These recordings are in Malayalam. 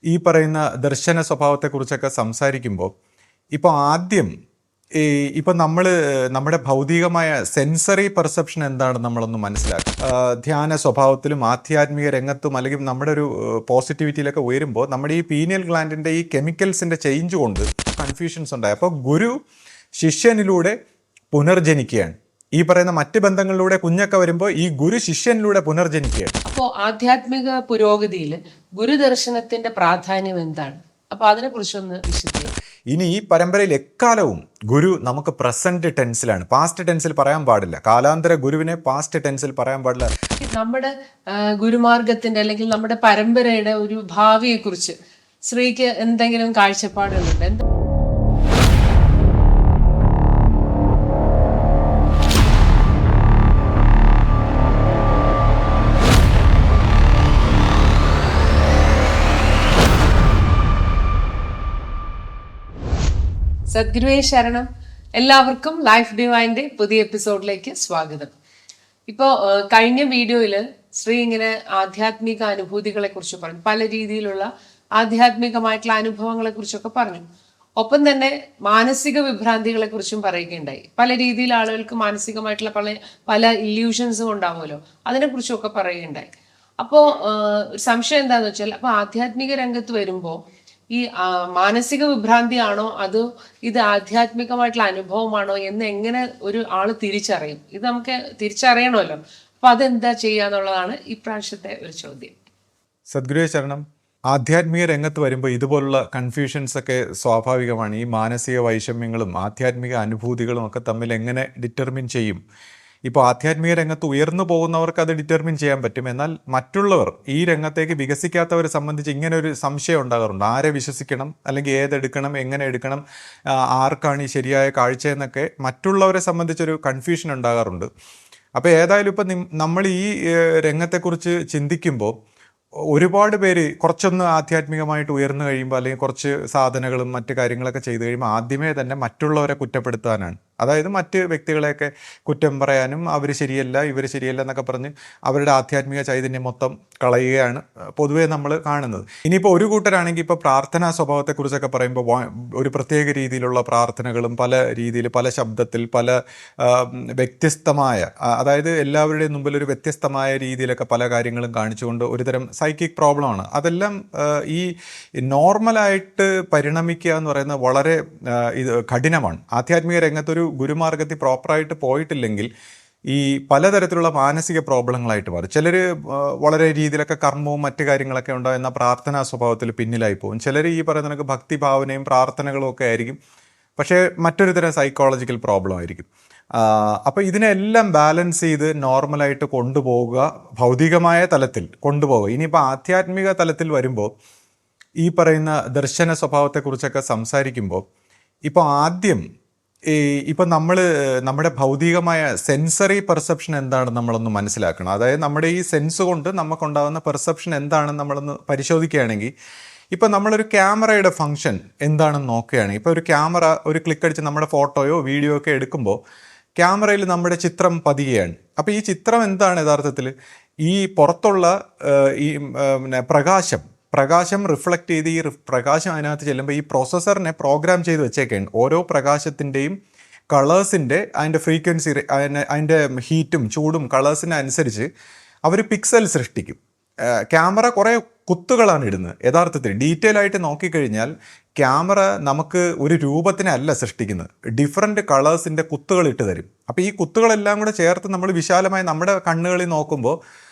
ഈ പറയുന്ന ദർശന സ്വഭാവത്തെക്കുറിച്ചൊക്കെ സംസാരിക്കുമ്പോൾ ഇപ്പോൾ ആദ്യം ഇപ്പം നമ്മുടെ ഭൗതികമായ സെൻസറി പെർസെപ്ഷൻ എന്താണെന്ന് നമ്മളൊന്ന് മനസ്സിലാക്കും. ധ്യാന സ്വഭാവത്തിലും ആധ്യാത്മിക രംഗത്തും അല്ലെങ്കിൽ നമ്മുടെ ഒരു പോസിറ്റിവിറ്റിയിലൊക്കെ ഉയരുമ്പോൾ നമ്മുടെ ഈ പീനിയൽ ഗ്ലാൻഡിൻ്റെ ഈ കെമിക്കൽസിൻ്റെ ചേഞ്ച് കൊണ്ട് കൺഫ്യൂഷൻസ് ഉണ്ടായി. അപ്പോൾ ഗുരു ശിഷ്യനിലൂടെ പുനർജനിക്കുകയാണ്. ഈ പറയുന്ന മറ്റ് ബന്ധങ്ങളിലൂടെ കുഞ്ഞൊക്കെ വരുമ്പോൾ ഈ ഗുരു ശിഷ്യനിലൂടെ പുനർജനിക്കുകയാണ്. അപ്പോൾ ആധ്യാത്മിക പുരോഗതിയിൽ ഗുരുദർശനത്തിന്റെ പ്രാധാന്യം എന്താണ്? അപ്പൊ അതിനെ കുറിച്ചൊന്ന് വിശദീകരിക്കും. ഇനി ഈ പരമ്പരയിൽ എക്കാലവും ഗുരു നമുക്ക് പ്രസന്റ് ടെൻസിലാണ്, പാസ്റ്റ് ടെൻസിൽ പറയാൻ പാടില്ല. കാലാന്തര ഗുരുവിനെ പാസ്റ്റ് ടെൻസിൽ പറയാൻ പാടില്ല. നമ്മുടെ ഗുരുമാർഗത്തിന്റെ അല്ലെങ്കിൽ നമ്മുടെ പരമ്പരയുടെ ഒരു ഭാവിയെ കുറിച്ച് ശ്രീക്ക് എന്തെങ്കിലും കാഴ്ചപ്പാടുകളുണ്ട്? എന്താ? സദ്ഗുരുവേ ശരണം. എല്ലാവർക്കും ലൈഫ് ഡിവൈൻ്റെ പുതിയ എപ്പിസോഡിലേക്ക് സ്വാഗതം. ഇപ്പോൾ കഴിഞ്ഞ വീഡിയോയിൽ ശ്രീ ഇങ്ങനെ ആധ്യാത്മിക അനുഭൂതികളെ കുറിച്ച് പറഞ്ഞു, പല രീതിയിലുള്ള ആധ്യാത്മികമായിട്ടുള്ള അനുഭവങ്ങളെ കുറിച്ചൊക്കെ പറഞ്ഞു. ഒപ്പം തന്നെ മാനസിക വിഭ്രാന്തികളെ കുറിച്ചും പറയുകയുണ്ടായി. പല രീതിയിൽ ആളുകൾക്ക് മാനസികമായിട്ടുള്ള പല ഇല്യൂഷൻസും ഉണ്ടാവുമല്ലോ, അതിനെക്കുറിച്ചൊക്കെ പറയുകയുണ്ടായി. അപ്പോൾ സംശയം എന്താണെന്ന് വെച്ചാൽ, അപ്പോൾ ആധ്യാത്മിക രംഗത്ത് വരുമ്പോൾ ഈ മാനസിക വിഭ്രാന്തിയാണോ അതോ ഇത് ആധ്യാത്മികമായിട്ടുള്ള അനുഭവമാണോ എന്ന് എങ്ങനെ ഒരു ആള് തിരിച്ചറിയും? ഇത് നമുക്ക് തിരിച്ചറിയണമല്ലോ. അപ്പൊ അതെന്താ ചെയ്യാന്നുള്ളതാണ് ഇപ്രാവശ്യത്തെ ഒരു ചോദ്യം. സദ്ഗുരു ശരണം. ആധ്യാത്മിക രംഗത്ത് വരുമ്പോൾ ഇതുപോലുള്ള കൺഫ്യൂഷൻസ് ഒക്കെ സ്വാഭാവികമാണ്. ഈ മാനസിക വൈഷമ്യങ്ങളും ആധ്യാത്മിക അനുഭൂതികളും ഒക്കെ തമ്മിൽ എങ്ങനെ ഡിറ്റർമിൻ ചെയ്യും? ഇപ്പോൾ ആധ്യാത്മിക രംഗത്ത് ഉയർന്നു പോകുന്നവർക്ക് അത് ഡിറ്റർമിൻ ചെയ്യാൻ പറ്റും. എന്നാൽ മറ്റുള്ളവർ, ഈ രംഗത്തേക്ക് വികസിക്കാത്തവരെ സംബന്ധിച്ച് ഇങ്ങനെ ഒരു സംശയം ഉണ്ടാകാറുണ്ട്. ആരെ വിശ്വസിക്കണം, അല്ലെങ്കിൽ ഏതെടുക്കണം, എങ്ങനെ എടുക്കണം, ആർക്കാണ് ഈ ശരിയായ കാഴ്ച എന്നൊക്കെ മറ്റുള്ളവരെ സംബന്ധിച്ചൊരു കൺഫ്യൂഷൻ ഉണ്ടാകാറുണ്ട്. അപ്പോൾ ഏതായാലും ഇപ്പം നമ്മൾ ഈ രംഗത്തെക്കുറിച്ച് ചിന്തിക്കുമ്പോൾ ഒരുപാട് പേര് കുറച്ചൊന്ന് ആധ്യാത്മികമായിട്ട് ഉയർന്നു കഴിയുമ്പോൾ, അല്ലെങ്കിൽ കുറച്ച് സാധനകളും മറ്റു കാര്യങ്ങളൊക്കെ ചെയ്തു കഴിയുമ്പോൾ ആദ്യമേ തന്നെ മറ്റുള്ളവരെ കുറ്റപ്പെടുത്താനാണ്. അതായത് മറ്റ് വ്യക്തികളെയൊക്കെ കുറ്റം പറയാനും അവർ ശരിയല്ല, ഇവർ ശരിയല്ല എന്നൊക്കെ പറഞ്ഞ് അവരുടെ ആധ്യാത്മിക ചൈതന്യം മൊത്തം കളയുകയാണ് പൊതുവേ നമ്മൾ കാണുന്നത്. ഇനിയിപ്പോൾ ഒരു കൂട്ടരാണെങ്കിൽ ഇപ്പോൾ പ്രാർത്ഥനാ സ്വഭാവത്തെക്കുറിച്ചൊക്കെ പറയുമ്പോൾ ഒരു പ്രത്യേക രീതിയിലുള്ള പ്രാർത്ഥനകളും പല രീതിയിൽ, പല ശബ്ദത്തിൽ, പല വ്യത്യസ്തമായ, അതായത് എല്ലാവരുടെയും മുമ്പിൽ ഒരു വ്യത്യസ്തമായ രീതിയിലൊക്കെ പല കാര്യങ്ങളും കാണിച്ചുകൊണ്ട് ഒരുതരം സൈക്കിക് പ്രോബ്ലമാണ്. അതെല്ലാം ഈ നോർമലായിട്ട് പരിണമിക്കുക എന്ന് പറയുന്നത് വളരെ കഠിനമാണ്. ആധ്യാത്മിക രംഗത്തൊരു ഗുരുമാർഗത്തിൽ പ്രോപ്പറായിട്ട് പോയിട്ടില്ലെങ്കിൽ ഈ പലതരത്തിലുള്ള മാനസിക പ്രോബ്ലങ്ങളായിട്ട് മാറും. ചിലർ വളരെ രീതിയിലൊക്കെ കർമ്മവും മറ്റു കാര്യങ്ങളൊക്കെ ഉണ്ടാകുന്ന പ്രാർത്ഥനാ സ്വഭാവത്തിൽ പിന്നിലായി പോകും. ചിലർ ഈ പറയുന്ന കണക്ക് ഭക്തിഭാവനയും പ്രാർത്ഥനകളും ഒക്കെ ആയിരിക്കും, പക്ഷേ മറ്റൊരു തരം സൈക്കോളജിക്കൽ പ്രോബ്ലം ആയിരിക്കും. അപ്പോൾ ഇതിനെല്ലാം ബാലൻസ് ചെയ്ത് നോർമലായിട്ട് കൊണ്ടുപോവുക, ഭൗതികമായ തലത്തിൽ കൊണ്ടുപോവുക. ഇനിയിപ്പോൾ ആധ്യാത്മിക തലത്തിൽ വരുമ്പോൾ ഈ പറയുന്ന ദർശന സ്വഭാവത്തെക്കുറിച്ചൊക്കെ സംസാരിക്കുമ്പോൾ ഇപ്പോൾ ആദ്യം ഇപ്പം നമ്മുടെ ഭൗതികമായ സെൻസറി പെർസെപ്ഷൻ എന്താണെന്ന് നമ്മളൊന്ന് മനസ്സിലാക്കണം. അതായത് നമ്മുടെ ഈ സെൻസ് കൊണ്ട് നമുക്കുണ്ടാകുന്ന പെർസെപ്ഷൻ എന്താണെന്ന് നമ്മളൊന്ന് പരിശോധിക്കുകയാണെങ്കിൽ, ഇപ്പം നമ്മളൊരു ക്യാമറയുടെ ഫങ്ഷൻ എന്താണെന്ന് നോക്കുകയാണെങ്കിൽ, ഇപ്പോൾ ഒരു ക്യാമറ ഒരു ക്ലിക്ക് അടിച്ച് നമ്മുടെ ഫോട്ടോയോ വീഡിയോ ഒക്കെ എടുക്കുമ്പോൾ ക്യാമറയിൽ നമ്മുടെ ചിത്രം പതിയുകയാണ്. അപ്പോൾ ഈ ചിത്രം എന്താണ് യഥാർത്ഥത്തിൽ? ഈ പുറത്തുള്ള ഈ പ്രകാശം റിഫ്ലക്റ്റ് ചെയ്ത് ഈ പ്രകാശം അതിനകത്ത് ചെല്ലുമ്പോൾ ഈ പ്രോസസ്സറിനെ പ്രോഗ്രാം ചെയ്ത് വെച്ചേക്കാണ്. ഓരോ പ്രകാശത്തിൻ്റെയും കളേഴ്സിൻ്റെ അതിൻ്റെ ഫ്രീക്വൻസി, അതിൻ്റെ ഹീറ്റും ചൂടും കളേഴ്സിനെ അനുസരിച്ച് അവർ പിക്സൽ സൃഷ്ടിക്കും. ക്യാമറ കുറേ കുത്തുകളാണ് ഇടുന്നത്. യഥാർത്ഥത്തിൽ ഡീറ്റെയിൽ ആയിട്ട് നോക്കിക്കഴിഞ്ഞാൽ ക്യാമറ നമുക്ക് ഒരു രൂപത്തിനല്ല സൃഷ്ടിക്കുന്നത്, ഡിഫറെൻറ്റ് കളേഴ്സിൻ്റെ കുത്തുകൾ ഇട്ട് തരും. അപ്പോൾ ഈ കുത്തുകളെല്ലാം കൂടെ ചേർത്ത് നമ്മൾ വിശാലമായി നമ്മുടെ കണ്ണുകളിൽ നോക്കുമ്പോൾ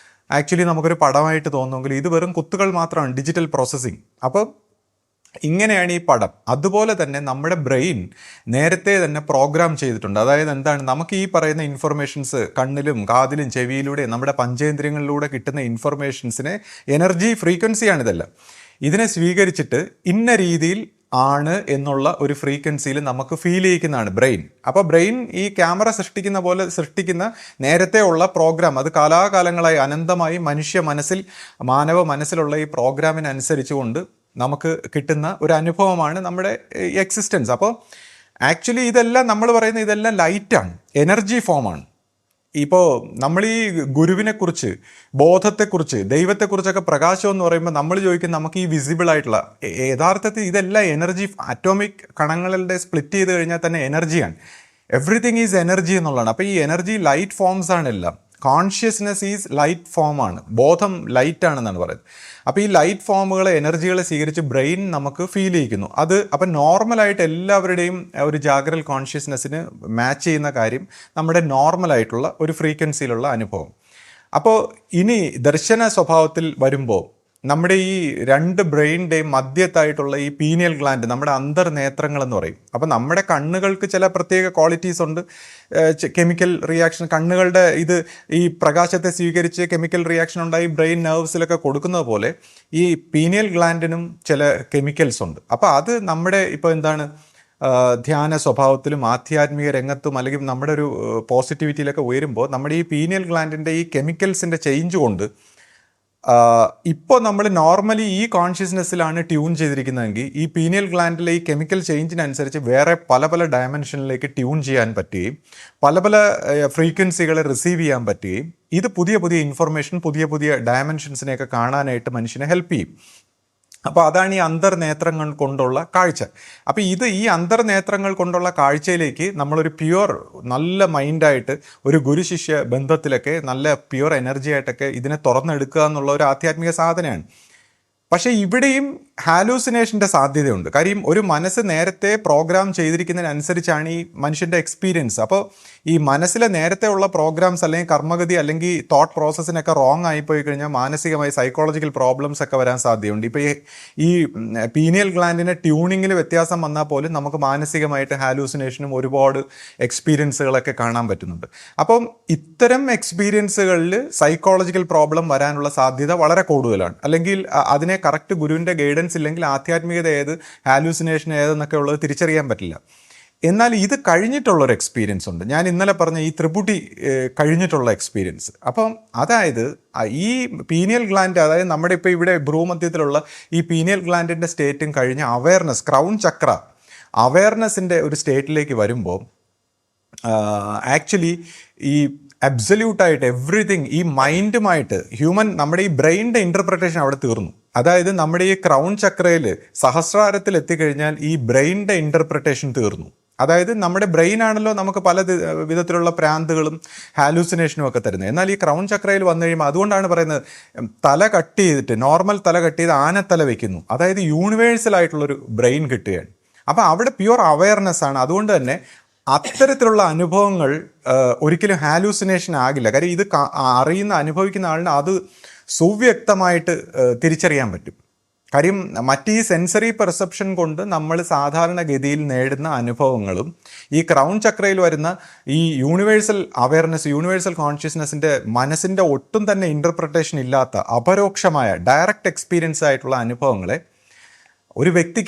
ആക്ച്വലി നമുക്കൊരു പടമായിട്ട് തോന്നുമെങ്കിൽ ഇത് വെറും കുത്തുകൾ മാത്രമാണ്, ഡിജിറ്റൽ പ്രോസസ്സിങ്. അപ്പോൾ ഇങ്ങനെയാണ് ഈ പടം. അതുപോലെ തന്നെ നമ്മുടെ ബ്രെയിൻ നേരത്തെ തന്നെ പ്രോഗ്രാം ചെയ്തിട്ടുണ്ട്. അതായത് എന്താണ്, നമുക്ക് ഈ പറയുന്ന ഇൻഫർമേഷൻസ് കണ്ണിലും കാതിലും ചെവിയിലൂടെ നമ്മുടെ പഞ്ചേന്ദ്രിയങ്ങളിലൂടെ കിട്ടുന്ന ഇൻഫർമേഷൻസിനെ എനർജി ഫ്രീക്വൻസിയാണ് ഇതെല്ലാം. ഇതിനെ സ്വീകരിച്ചിട്ട് ഇന്ന രീതിയിൽ ആണ് എന്നുള്ള ഒരു ഫ്രീക്വൻസിയിൽ നമുക്ക് ഫീൽ ചെയ്യിക്കുന്നതാണ് ബ്രെയിൻ. അപ്പോൾ ബ്രെയിൻ ഈ ക്യാമറ സൃഷ്ടിക്കുന്ന പോലെ സൃഷ്ടിക്കുന്ന നേരത്തെ ഉള്ള പ്രോഗ്രാം, അത് കാലാകാലങ്ങളായി അനന്തമായി മാനവ മനസ്സിലുള്ള ഈ പ്രോഗ്രാമിനനുസരിച്ചുകൊണ്ട് നമുക്ക് കിട്ടുന്ന ഒരു അനുഭവമാണ് നമ്മുടെ എക്സിസ്റ്റൻസ്. അപ്പോൾ ആക്ച്വലി ഇതെല്ലാം നമ്മൾ പറയുന്ന ഇതെല്ലാം ലൈറ്റാണ്, എനർജി ഫോമാണ്. ഇപ്പോൾ നമ്മൾ ഈ ഗുരുവിനെക്കുറിച്ച്, ബോധത്തെക്കുറിച്ച്, ദൈവത്തെക്കുറിച്ചൊക്കെ പ്രകാശം എന്ന് പറയുമ്പോൾ നമ്മൾ ചോദിക്കും നമുക്ക് ഈ വിസിബിൾ ആയിട്ടുള്ള യഥാർത്ഥത്തിൽ ഇതെല്ലാം എനർജി, അറ്റോമിക് കണങ്ങളുടെ സ്പ്ലിറ്റ് ചെയ്ത് കഴിഞ്ഞാൽ തന്നെ എനർജിയാണ്. എവറിത്തിങ് ഈസ് എനർജി എന്നുള്ളതാണ്. അപ്പോൾ ഈ എനർജി ലൈറ്റ് ഫോംസ് ആണ് എല്ലാം. കോൺഷ്യസ്നെസ് ഈസ് ലൈറ്റ് ഫോമാണ്, ബോധം ലൈറ്റ് ആണെന്നാണ് പറയുന്നത്. അപ്പോൾ ഈ ലൈറ്റ് ഫോമുകളെ, എനർജികളെ സ്വീകരിച്ച് ബ്രെയിൻ നമുക്ക് ഫീൽ ചെയ്യിക്കുന്നു. അത് അപ്പം നോർമലായിട്ട് എല്ലാവരുടെയും ഒരു ജാഗ്രൽ കോൺഷ്യസ്നെസ്സിന് മാച്ച് ചെയ്യുന്ന കാര്യം നമ്മുടെ നോർമലായിട്ടുള്ള ഒരു ഫ്രീക്വൻസിയിലുള്ള അനുഭവം. അപ്പോൾ ഇനി ദർശന സ്വഭാവത്തിൽ വരുമ്പോൾ നമ്മുടെ ഈ രണ്ട് ബ്രെയിനിൻ്റെയും മധ്യത്തായിട്ടുള്ള ഈ പീനിയൽ ഗ്ലാൻഡ്, നമ്മുടെ അന്തർനേത്രങ്ങൾ എന്ന് പറയും. അപ്പം നമ്മുടെ കണ്ണുകൾക്ക് ചില പ്രത്യേക ക്വാളിറ്റീസ് ഉണ്ട്. കെമിക്കൽ റിയാക്ഷൻ, കണ്ണുകളുടെ ഇത് ഈ പ്രകാശത്തെ സ്വീകരിച്ച് കെമിക്കൽ റിയാക്ഷൻ ഉണ്ടായി ബ്രെയിൻ നെർവ്സിലൊക്കെ കൊടുക്കുന്നത് പോലെ ഈ പീനിയൽ ഗ്ലാൻഡിനും ചില കെമിക്കൽസ് ഉണ്ട്. അപ്പോൾ അത് നമ്മുടെ ഇപ്പോൾ എന്താണ് ധ്യാന സ്വഭാവത്തിലും ആധ്യാത്മിക രംഗത്തും അല്ലെങ്കിൽ നമ്മുടെ ഒരു പോസിറ്റിവിറ്റിയിലൊക്കെ ഉയരുമ്പോൾ നമ്മുടെ ഈ പീനിയൽ ഗ്ലാൻഡിൻ്റെ ഈ കെമിക്കൽസിൻ്റെ ചേഞ്ച് കൊണ്ട് ഇപ്പോൾ നമ്മൾ നോർമലി ഈ കോൺഷ്യസ്നെസ്സിലാണ് ട്യൂൺ ചെയ്തിരിക്കുന്നതെങ്കിൽ ഈ പീനിയൽ ഗ്ലാൻഡിലെ ഈ കെമിക്കൽ ചേഞ്ചിനനുസരിച്ച് വേറെ പല പല ഡയമെൻഷനിലേക്ക് ട്യൂൺ ചെയ്യാൻ പറ്റുകയും പല പല ഫ്രീക്വൻസികളെ റിസീവ് ചെയ്യാൻ പറ്റുകയും ഇത് പുതിയ പുതിയ ഇൻഫർമേഷൻ, പുതിയ പുതിയ ഡയമെൻഷൻസിനെയൊക്കെ കാണാനായിട്ട് മനുഷ്യനെ ഹെൽപ്പ് ചെയ്യും. അപ്പോൾ അതാണ് ഈ അന്തർനേത്രങ്ങൾ കൊണ്ടുള്ള കാഴ്ച. അപ്പോൾ ഈ അന്തർനേത്രങ്ങൾ കൊണ്ടുള്ള കാഴ്ചയിലേക്ക് നമ്മളൊരു പ്യുവർ നല്ല മൈൻഡായിട്ട് ഒരു ഗുരു ശിഷ്യ ബന്ധത്തിലൊക്കെ നല്ല പ്യുവർ എനർജി ആയിട്ടൊക്കെ ഇതിനെ തുറന്നെടുക്കുക എന്നുള്ള ഒരു ആധ്യാത്മിക സാധനമാണ്. പക്ഷേ ഇവിടെയും ഹാലൂസിനേഷൻ്റെ സാധ്യതയുണ്ട്. കാര്യം ഒരു മനസ്സ് നേരത്തെ പ്രോഗ്രാം ചെയ്തിരിക്കുന്നതിനനുസരിച്ചാണ് ഈ മനുഷ്യൻ്റെ എക്സ്പീരിയൻസ്. അപ്പോൾ ഈ മനസ്സിലെ നേരത്തെ ഉള്ള പ്രോഗ്രാംസ് അല്ലെങ്കിൽ കർമ്മഗതി അല്ലെങ്കിൽ തോട്ട് പ്രോസസ്സിനൊക്കെ റോങ് ആയിപ്പോയി കഴിഞ്ഞാൽ മാനസികമായി സൈക്കോളജിക്കൽ പ്രോബ്ലംസ് ഒക്കെ വരാൻ സാധ്യതയുണ്ട്. ഇപ്പോൾ ഈ പീനിയൽ ഗ്ലാൻഡിനെ ട്യൂണിങ്ങിൽ വ്യത്യാസം വന്നാൽ പോലും നമുക്ക് മാനസികമായിട്ട് ഹാലൂസിനേഷനും ഒരുപാട് എക്സ്പീരിയൻസുകളൊക്കെ കാണാൻ പറ്റുന്നുണ്ട്. അപ്പം ഇത്തരം എക്സ്പീരിയൻസുകളിൽ സൈക്കോളജിക്കൽ പ്രോബ്ലം വരാനുള്ള സാധ്യത വളരെ കൂടുതലാണ്. അല്ലെങ്കിൽ അതിനെ കറക്റ്റ് ഗുരുവിൻ്റെ ഗൈഡൻസ് ഇല്ലെങ്കിൽ ആധ്യാത്മികത ഏത്, ഹാലൂസിനേഷൻ ഏതെന്നൊക്കെ ഉള്ളത് തിരിച്ചറിയാൻ പറ്റില്ല. എന്നാൽ ഇത് കഴിഞ്ഞിട്ടുള്ളൊരു എക്സ്പീരിയൻസ് ഉണ്ട്. ഞാൻ ഇന്നലെ പറഞ്ഞ ഈ ത്രിപുടി കഴിഞ്ഞിട്ടുള്ള എക്സ്പീരിയൻസ്. അപ്പം അതായത് ഈ പീനിയൽ ഗ്ലാൻഡ്, അതായത് നമ്മുടെ ഇപ്പോൾ ഇവിടെ ഭ്രൂമധ്യത്തിലുള്ള ഈ പീനിയൽ ഗ്ലാൻഡിൻ്റെ സ്റ്റേറ്റും കഴിഞ്ഞ് അവയർനെസ്, ക്രൗൺ ചക്ര അവയർനെസ്സിൻ്റെ ഒരു സ്റ്റേറ്റിലേക്ക് വരുമ്പോൾ ആക്ച്വലി ഈ അബ്സല്യൂട്ടായിട്ട് എവ്രിതിങ് ഈ മൈൻഡുമായിട്ട് നമ്മുടെ ഈ ബ്രെയിനിൻ്റെ ഇൻ്റർപ്രിട്ടേഷൻ അവിടെ തീർന്നു. അതായത് നമ്മുടെ ഈ ക്രൗൺ ചക്രയിൽ സഹസ്രാരത്തിൽ എത്തിക്കഴിഞ്ഞാൽ ഈ ബ്രെയിനിൻ്റെ ഇൻ്റർപ്രിട്ടേഷൻ തീർന്നു. അതായത് നമ്മുടെ ബ്രെയിൻ ആണല്ലോ നമുക്ക് പല വിധത്തിലുള്ള പ്രാന്തുകളും ഹാലൂസിനേഷനും ഒക്കെ തരുന്നത്. എന്നാൽ ഈ ക്രൗൺ ചക്രയിൽ വന്നു കഴിയുമ്പോൾ, അതുകൊണ്ടാണ് പറയുന്നത് തല കട്ട് ചെയ്തിട്ട്, നോർമൽ തല കട്ട് ചെയ്ത് ആനത്തല വയ്ക്കുന്നു. അതായത് യൂണിവേഴ്സൽ ആയിട്ടുള്ളൊരു ബ്രെയിൻ കിട്ടുകയാണ്. അപ്പോൾ അവിടെ പ്യുവർ അവയർനെസ് ആണ്. അതുകൊണ്ട് തന്നെ അത്തരത്തിലുള്ള അനുഭവങ്ങൾ ഒരിക്കലും ഹാലൂസിനേഷൻ ആകില്ല. കാര്യം ഇത് അനുഭവിക്കുന്ന ആളിന് അത് സുവ്യക്തമായിട്ട് തിരിച്ചറിയാൻ പറ്റും. കാര്യം മറ്റ് ഈ സെൻസറി പെർസെപ്ഷൻ കൊണ്ട് നമ്മൾ സാധാരണഗതിയിൽ നേടുന്ന അനുഭവങ്ങളും ഈ ക്രൗൺ ചക്രയിൽ വരുന്ന ഈ യൂണിവേഴ്സൽ അവയർനെസ്, യൂണിവേഴ്സൽ കോൺഷ്യസ്നെസ്സിൻ്റെ മനസ്സിൻ്റെ ഒട്ടും തന്നെ ഇൻ്റർപ്രിട്ടേഷൻ ഇല്ലാത്ത അപരോക്ഷമായ ഡയറക്റ്റ് എക്സ്പീരിയൻസ് ആയിട്ടുള്ള അനുഭവങ്ങളെ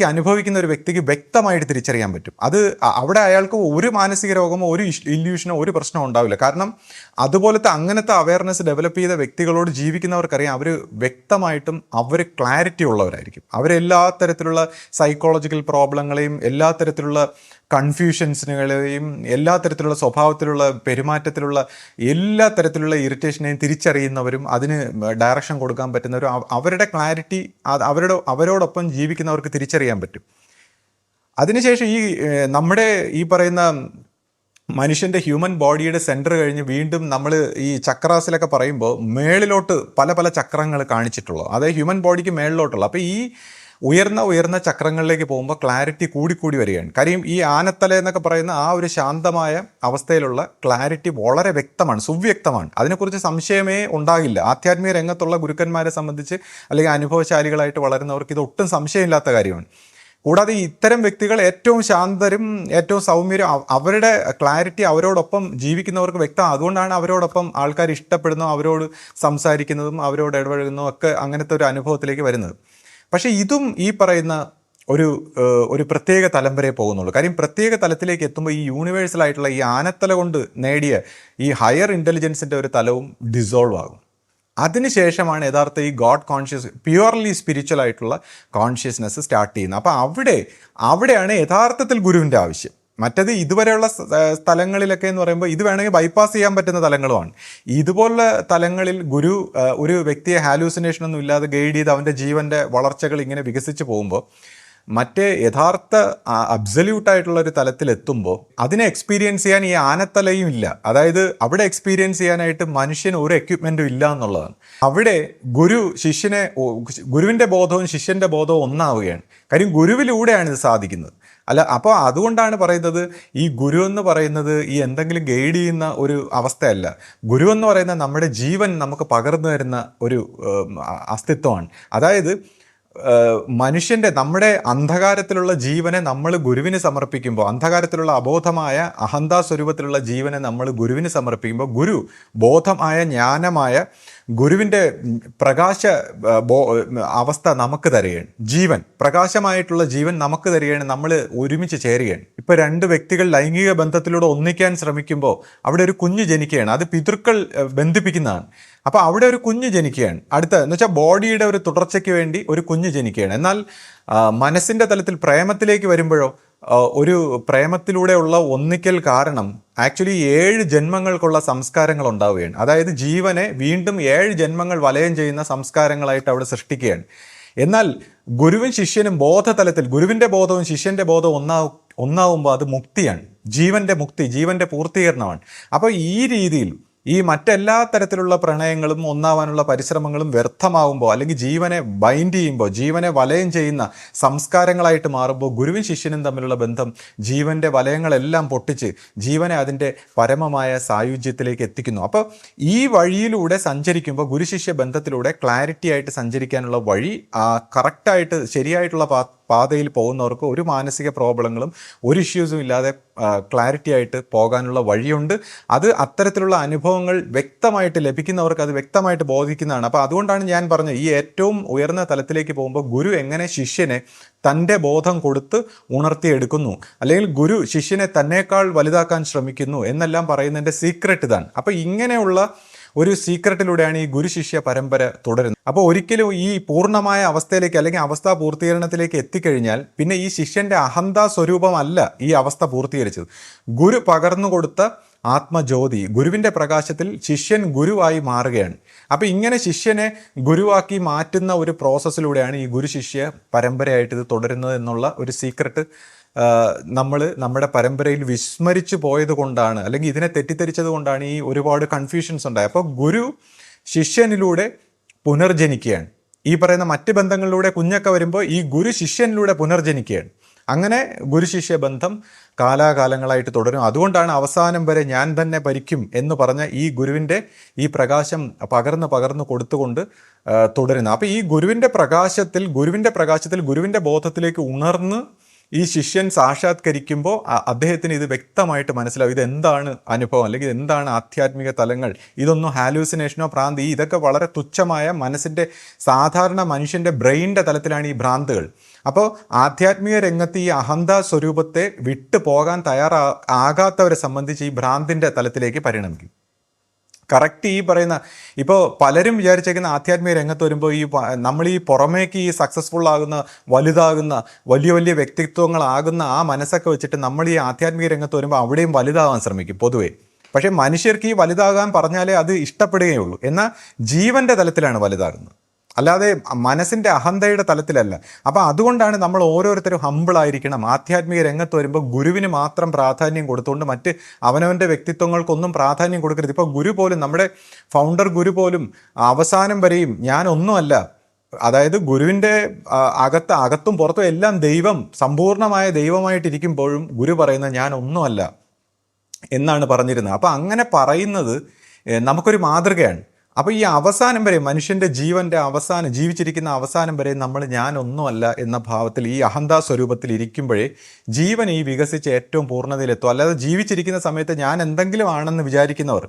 അനുഭവിക്കുന്ന ഒരു വ്യക്തിക്ക് വ്യക്തമായിട്ട് തിരിച്ചറിയാൻ പറ്റും. അത് അവിടെ അയാൾക്ക് ഒരു മാനസിക രോഗമോ ഒരു ഇല്യൂഷനോ ഒരു പ്രശ്നമോ ഉണ്ടാവില്ല. കാരണം അതുപോലത്തെ അങ്ങനത്തെ അവയർനെസ് ഡെവലപ്പ് ചെയ്ത വ്യക്തികളോട് ജീവിക്കുന്നവർക്കറിയാം അവർ വ്യക്തമായിട്ടും അവർ ക്ലാരിറ്റി ഉള്ളവരായിരിക്കും. അവരെല്ലാ തരത്തിലുള്ള സൈക്കോളജിക്കൽ പ്രോബ്ലങ്ങളെയും എല്ലാ തരത്തിലുള്ള കൺഫ്യൂഷൻസിനെയും എല്ലാ തരത്തിലുള്ള സ്വഭാവത്തിലുള്ള പെരുമാറ്റത്തിലുള്ള എല്ലാ തരത്തിലുള്ള ഇറിറ്റേഷനെയും തിരിച്ചറിയുന്നവരും അതിന് ഡയറക്ഷൻ കൊടുക്കാൻ പറ്റുന്നവരും അവരുടെ ക്ലാരിറ്റി അവരോടൊപ്പം ജീവിക്കുന്നവർക്ക് തിരിച്ചറിയാൻ പറ്റും. അതിനുശേഷം നമ്മുടെ ഈ പറയുന്ന മനുഷ്യൻ്റെ ഹ്യൂമൻ ബോഡിയുടെ സെൻറ്റർ കഴിഞ്ഞ് വീണ്ടും നമ്മൾ ഈ ചക്രാസിലൊക്കെ പറയുമ്പോൾ മേളിലോട്ട് പല പല ചക്രങ്ങൾ കാണിച്ചിട്ടുള്ളൂ. അതായത് ഹ്യൂമൻ ബോഡിക്ക് മേളിലോട്ടുള്ള. അപ്പോൾ ഈ ഉയർന്ന ചക്രങ്ങളിലേക്ക് പോകുമ്പോൾ ക്ലാരിറ്റി കൂടിക്കൂടി വരികയാണ്. കാര്യം ഈ ആനത്തല എന്നൊക്കെ പറയുന്ന ആ ഒരു ശാന്തമായ അവസ്ഥയിലുള്ള ക്ലാരിറ്റി വളരെ വ്യക്തമാണ്, സുവ്യക്തമാണ്. അതിനെക്കുറിച്ച് സംശയമേ ഉണ്ടാകില്ല. ആധ്യാത്മിക രംഗത്തുള്ള ഗുരുക്കന്മാരെ സംബന്ധിച്ച് അല്ലെങ്കിൽ അനുഭവശാലികളായിട്ട് വളരുന്നവർക്ക് ഇത് ഒട്ടും സംശയമില്ലാത്ത കാര്യമാണ്. കൂടാതെ ഇത്തരം വ്യക്തികൾ ഏറ്റവും ശാന്തരും ഏറ്റവും സൗമ്യരും, അവരുടെ ക്ലാരിറ്റി അവരോടൊപ്പം ജീവിക്കുന്നവർക്ക് വ്യക്തമാണ്. അതുകൊണ്ടാണ് അവരോടൊപ്പം ആൾക്കാർ ഇഷ്ടപ്പെടുന്നതും അവരോട് സംസാരിക്കുന്നതും അവരോട് ഇടപഴകുന്നതും ഒക്കെ അങ്ങനത്തെ ഒരു അനുഭവത്തിലേക്ക് വരുന്നത്. പക്ഷേ ഇതും ഈ പറയുന്ന ഒരു പ്രത്യേക തലം വരെ പോകുന്നുള്ളൂ. കാര്യം പ്രത്യേക തലത്തിലേക്ക് എത്തുമ്പോൾ ഈ യൂണിവേഴ്സൽ ആയിട്ടുള്ള ഈ ആനത്തല കൊണ്ട് നേടിയ ഈ ഹയർ ഇൻ്റലിജൻസിൻ്റെ ഒരു തലവും ഡിസോൾവ് ആകും. അതിനുശേഷമാണ് യഥാർത്ഥ ഈ ഗോഡ് കോൺഷ്യസ്, പ്യുവർലി സ്പിരിച്വൽ ആയിട്ടുള്ള കോൺഷ്യസ്നെസ് സ്റ്റാർട്ട് ചെയ്യുന്നത്. അപ്പോൾ അവിടെയാണ് യഥാർത്ഥത്തിൽ ഗുരുവിൻ്റെ ആവശ്യം. മറ്റത് ഇതുവരെയുള്ള സ്ഥലങ്ങളിലൊക്കെ എന്ന് പറയുമ്പോൾ ഇത് വേണമെങ്കിൽ ബൈപ്പാസ് ചെയ്യാൻ പറ്റുന്ന തലങ്ങളുമാണ്. ഇതുപോലുള്ള തലങ്ങളിൽ ഗുരു ഒരു വ്യക്തിയെ ഹാലൂസിനേഷൻ ഒന്നും ഇല്ലാതെ ഗൈഡ് ചെയ്ത് അവൻ്റെ ജീവൻ്റെ വളർച്ചകൾ ഇങ്ങനെ വികസിച്ച് പോകുമ്പോൾ മറ്റേ യഥാർത്ഥ അബ്സല്യൂട്ടായിട്ടുള്ള ഒരു തലത്തിലെത്തുമ്പോൾ അതിനെ എക്സ്പീരിയൻസ് ചെയ്യാൻ ഈ ആനത്തലയും ഇല്ല. അതായത് അവിടെ എക്സ്പീരിയൻസ് ചെയ്യാനായിട്ട് മനുഷ്യന് ഒരു എക്യുപ്മെൻറ്റും ഇല്ല എന്നുള്ളതാണ്. അവിടെ ഗുരുവിൻ്റെ ബോധവും ശിഷ്യൻ്റെ ബോധവും ഒന്നാവുകയാണ്. കാര്യം ഗുരുവിലൂടെയാണ് ഇത് സാധിക്കുന്നത്. അല്ല, അപ്പോൾ അതുകൊണ്ടാണ് പറയുന്നത് ഈ ഗുരു എന്ന് പറയുന്നത് ഈ എന്തെങ്കിലും ഗൈഡ് ചെയ്യുന്ന ഒരു അവസ്ഥയല്ല. ഗുരു എന്ന് പറയുന്നത് നമ്മുടെ ജീവൻ നമുക്ക് പകർന്നു തരുന്ന ഒരു അസ്തിത്വമാണ്. അതായത് മനുഷ്യൻ്റെ നമ്മുടെ അന്ധകാരത്തിലുള്ള ജീവനെ നമ്മൾ ഗുരുവിന് സമർപ്പിക്കുമ്പോൾ, അന്ധകാരത്തിലുള്ള അബോധമായ അഹന്താ സ്വരൂപത്തിലുള്ള ജീവനെ നമ്മൾ ഗുരുവിന് സമർപ്പിക്കുമ്പോൾ ഗുരു ബോധമായ ജ്ഞാനമായ ഗുരുവിൻ്റെ പ്രകാശ അവസ്ഥ നമുക്ക് തരികയാണ്. ജീവൻ, പ്രകാശമായിട്ടുള്ള ജീവൻ നമുക്ക് തരികയാണ്. നമ്മൾ ഒരുമിച്ച് ചേരുകയാണ്. ഇപ്പോൾ രണ്ട് വ്യക്തികൾ ലൈംഗിക ബന്ധത്തിലൂടെ ഒന്നിക്കാൻ ശ്രമിക്കുമ്പോൾ അവിടെ ഒരു കുഞ്ഞ് ജനിക്കുകയാണ്. അത് പിതൃക്കൾ ബന്ധിപ്പിക്കുന്നതാണ്. അപ്പോൾ അവിടെ ഒരു കുഞ്ഞ് ജനിക്കുകയാണ്. എന്ന് വെച്ചാൽ ബോഡിയുടെ ഒരു തുടർച്ചയ്ക്ക് വേണ്ടി ഒരു കുഞ്ഞ് ജനിക്കുകയാണ്. എന്നാൽ മനസ്സിൻ്റെ തലത്തിൽ പ്രേമത്തിലേക്ക് വരുമ്പോഴോ ഒരു പ്രേമത്തിലൂടെയുള്ള ഒന്നിക്കൽ കാരണം ആക്ച്വലി 7 ജന്മങ്ങൾക്കുള്ള സംസ്കാരങ്ങൾ ഉണ്ടാവുകയാണ്. അതായത് ജീവനെ വീണ്ടും 7 ജന്മങ്ങൾ വലയം ചെയ്യുന്ന സംസ്കാരങ്ങളായിട്ട് അവിടെ സൃഷ്ടിക്കുകയാണ്. എന്നാൽ ഗുരുവും ശിഷ്യനും ബോധതലത്തിൽ ഗുരുവിൻ്റെ ബോധവും ശിഷ്യൻ്റെ ബോധവും ഒന്നാവുമ്പോൾ അത് മുക്തിയാണ്. ജീവൻ്റെ മുക്തി, ജീവൻ്റെ പൂർത്തീകരണമാണ്. അപ്പോൾ ഈ രീതിയിൽ ഈ മറ്റെല്ലാ തരത്തിലുള്ള പ്രണയങ്ങളും ഒന്നാവാനുള്ള പരിശ്രമങ്ങളും വ്യർത്ഥമാകുമ്പോൾ, അല്ലെങ്കിൽ ജീവനെ ബൈൻഡ് ചെയ്യുമ്പോൾ, ജീവനെ വലയം ചെയ്യുന്ന സംസ്കാരങ്ങളായിട്ട് മാറുമ്പോൾ ഗുരുവും ശിഷ്യനും തമ്മിലുള്ള ബന്ധം ജീവൻ്റെ വലയങ്ങളെല്ലാം പൊട്ടിച്ച് ജീവനെ അതിൻ്റെ പരമമായ സായുജ്യത്തിലേക്ക് എത്തിക്കുന്നു. അപ്പോൾ ഈ വഴിയിലൂടെ സഞ്ചരിക്കുമ്പോൾ ഗുരുശിഷ്യ ബന്ധത്തിലൂടെ ക്ലാരിറ്റി ആയിട്ട് സഞ്ചരിക്കാനുള്ള വഴി, കറക്റ്റായിട്ട് ശരിയായിട്ടുള്ള പാതയിൽ പോകുന്നവർക്ക് ഒരു മാനസിക പ്രോബ്ലങ്ങളും ഒരു ഇഷ്യൂസും ഇല്ലാതെ ക്ലാരിറ്റി ആയിട്ട് പോകാനുള്ള വഴിയുണ്ട്. അത് അത്തരത്തിലുള്ള അനുഭവങ്ങൾ വ്യക്തമായിട്ട് ലഭിക്കുന്നവർക്ക് അത് വ്യക്തമായിട്ട് ബോധിക്കുന്നതാണ്. അപ്പോൾ അതുകൊണ്ടാണ് ഞാൻ പറഞ്ഞത് ഈ ഏറ്റവും ഉയർന്ന തലത്തിലേക്ക് പോകുമ്പോൾ ഗുരു എങ്ങനെ ശിഷ്യനെ തൻ്റെ ബോധം കൊടുത്ത് ഉണർത്തിയെടുക്കുന്നു, അല്ലെങ്കിൽ ഗുരു ശിഷ്യനെ തന്നേക്കാൾ വലുതാക്കാൻ ശ്രമിക്കുന്നു എന്നെല്ലാം പറയുന്നതിൻ്റെ സീക്രട്ട് ഇതാണ്. അപ്പോൾ ഇങ്ങനെയുള്ള ഒരു സീക്രട്ടിലൂടെയാണ് ഈ ഗുരുശിഷ്യ പരമ്പര തുടരുന്നത്. അപ്പോൾ ഒരിക്കലും ഈ പൂർണ്ണമായ അവസ്ഥയിലേക്ക് അല്ലെങ്കിൽ അവസ്ഥാ പൂർത്തീകരണത്തിലേക്ക് എത്തിക്കഴിഞ്ഞാൽ പിന്നെ ഈ ശിഷ്യൻ്റെ അഹന്താ സ്വരൂപമല്ല ഈ അവസ്ഥ പൂർത്തീകരിച്ചത്. ഗുരു പകർന്നു കൊടുത്ത ആത്മജ്യോതി, ഗുരുവിൻ്റെ പ്രകാശത്തിൽ ശിഷ്യൻ ഗുരുവായി മാറുകയാണ്. അപ്പോൾ ഇങ്ങനെ ശിഷ്യനെ ഗുരുവാക്കി മാറ്റുന്ന ഒരു പ്രോസസ്സിലൂടെയാണ് ഈ ഗുരുശിഷ്യ പരമ്പരയായിട്ട് ഇത് തുടരുന്നത് എന്നുള്ള ഒരു സീക്രട്ട് നമ്മുടെ പരമ്പരയിൽ വിസ്മരിച്ചു പോയത് കൊണ്ടാണ്, അല്ലെങ്കിൽ ഇതിനെ തെറ്റിദ്ധരിച്ചത് കൊണ്ടാണ് ഈ ഒരുപാട് കൺഫ്യൂഷൻസ് ഉണ്ടായത്. അപ്പോൾ ഗുരു ശിഷ്യനിലൂടെ പുനർജനിക്കുകയാണ്. ഈ പറയുന്ന മറ്റ് ബന്ധങ്ങളിലൂടെ കുഞ്ഞൊക്കെ വരുമ്പോൾ ഈ ഗുരു ശിഷ്യനിലൂടെ പുനർജനിക്കുകയാണ്. അങ്ങനെ ഗുരുശിഷ്യ ബന്ധം കാലാകാലങ്ങളായിട്ട് തുടരും. അതുകൊണ്ടാണ് അവസാനം വരെ ഞാൻ തന്നെ ഭരിക്കും എന്ന് പറഞ്ഞ ഈ ഗുരുവിൻ്റെ ഈ പ്രകാശം പകർന്ന് കൊടുത്തുകൊണ്ട് തുടരുന്നത്. അപ്പോൾ ഈ ഗുരുവിൻ്റെ പ്രകാശത്തിൽ ഗുരുവിൻ്റെ ബോധത്തിലേക്ക് ഉണർന്ന് ഈ ശിഷ്യൻ സാക്ഷാത്കരിക്കുമ്പോൾ അദ്ദേഹത്തിന് ഇത് വ്യക്തമായിട്ട് മനസ്സിലാവും. ഇതെന്താണ് അനുഭവം, അല്ലെങ്കിൽ എന്താണ് ആധ്യാത്മിക തലങ്ങൾ, ഇതൊന്നും ഹാലൂസിനേഷനോ ഭ്രാന്തി, ഇതൊക്കെ വളരെ തുച്ഛമായ മനസ്സിൻ്റെ സാധാരണ മനുഷ്യൻ്റെ ബ്രെയിനിൻ്റെ തലത്തിലാണ് ഈ ഭ്രാന്തുകൾ. അപ്പോൾ ആധ്യാത്മിക രംഗത്ത് ഈ അഹന്താ സ്വരൂപത്തെ വിട്ടു പോകാൻ ആകാത്തവരെ സംബന്ധിച്ച് ഈ ഭ്രാന്തിൻ്റെ തലത്തിലേക്ക് പരിണമിക്കും. കറക്റ്റ് ഈ പറയുന്ന ഇപ്പോൾ പലരും വിചാരിച്ചേക്കുന്ന ആധ്യാത്മിക രംഗത്ത് വരുമ്പോൾ നമ്മൾ ഈ പുറമേക്ക് ഈ സക്സസ്ഫുൾ ആകുന്ന വലുതാകുന്ന വലിയ വലിയ വ്യക്തിത്വങ്ങളാകുന്ന ആ മനസ്സൊക്കെ വെച്ചിട്ട് നമ്മൾ ഈ ആധ്യാത്മിക രംഗത്ത് വരുമ്പോൾ അവിടെയും വലുതാകാൻ ശ്രമിക്കും പൊതുവേ. പക്ഷേ മനുഷ്യർക്ക് ഈ വലുതാകാൻ പറഞ്ഞാലേ അത് ഇഷ്ടപ്പെടുകയുള്ളൂ. എന്നാൽ ജീവൻ്റെ തലത്തിലാണ് വലുതാകുന്നത്, അല്ലാതെ മനസ്സിൻ്റെ അഹന്തയുടെ തലത്തിലല്ല. അപ്പോൾ അതുകൊണ്ടാണ് നമ്മൾ ഓരോരുത്തരും ഹമ്പിളായിരിക്കണം. ആധ്യാത്മിക രംഗത്ത് വരുമ്പോൾ ഗുരുവിന് മാത്രം പ്രാധാന്യം കൊടുത്തുകൊണ്ട് മറ്റ് അവനവൻ്റെ വ്യക്തിത്വങ്ങൾക്കൊന്നും പ്രാധാന്യം കൊടുക്കരുത്. ഇപ്പോൾ ഗുരു പോലും, നമ്മുടെ ഫൗണ്ടർ ഗുരു പോലും അവസാനം വരെയും ഞാനൊന്നുമല്ല, അതായത് ഗുരുവിൻ്റെ അകത്തും പുറത്തും എല്ലാം ദൈവം, സമ്പൂർണ്ണമായ ദൈവമായിട്ടിരിക്കുമ്പോഴും ഗുരു പറയുന്നത് ഞാനൊന്നുമല്ല എന്നാണ് പറഞ്ഞിരുന്നത്. അപ്പോൾ അങ്ങനെ പറയുന്നത് നമുക്കൊരു മാതൃകയാണ്. അപ്പോൾ ഈ അവസാനം വരെ മനുഷ്യൻ്റെ ജീവിച്ചിരിക്കുന്ന അവസാനം വരെ നമ്മൾ ഞാനൊന്നുമല്ല എന്ന ഭാവത്തിൽ ഈ അഹന്താ സ്വരൂപത്തിൽ ഇരിക്കുമ്പോഴേ ജീവൻ ഈ വികസിച്ച് ഏറ്റവും പൂർണ്ണതയിലെത്തും. അല്ലാതെ ജീവിച്ചിരിക്കുന്ന സമയത്ത് ഞാൻ എന്തെങ്കിലും ആണെന്ന് വിചാരിക്കുന്നവർ,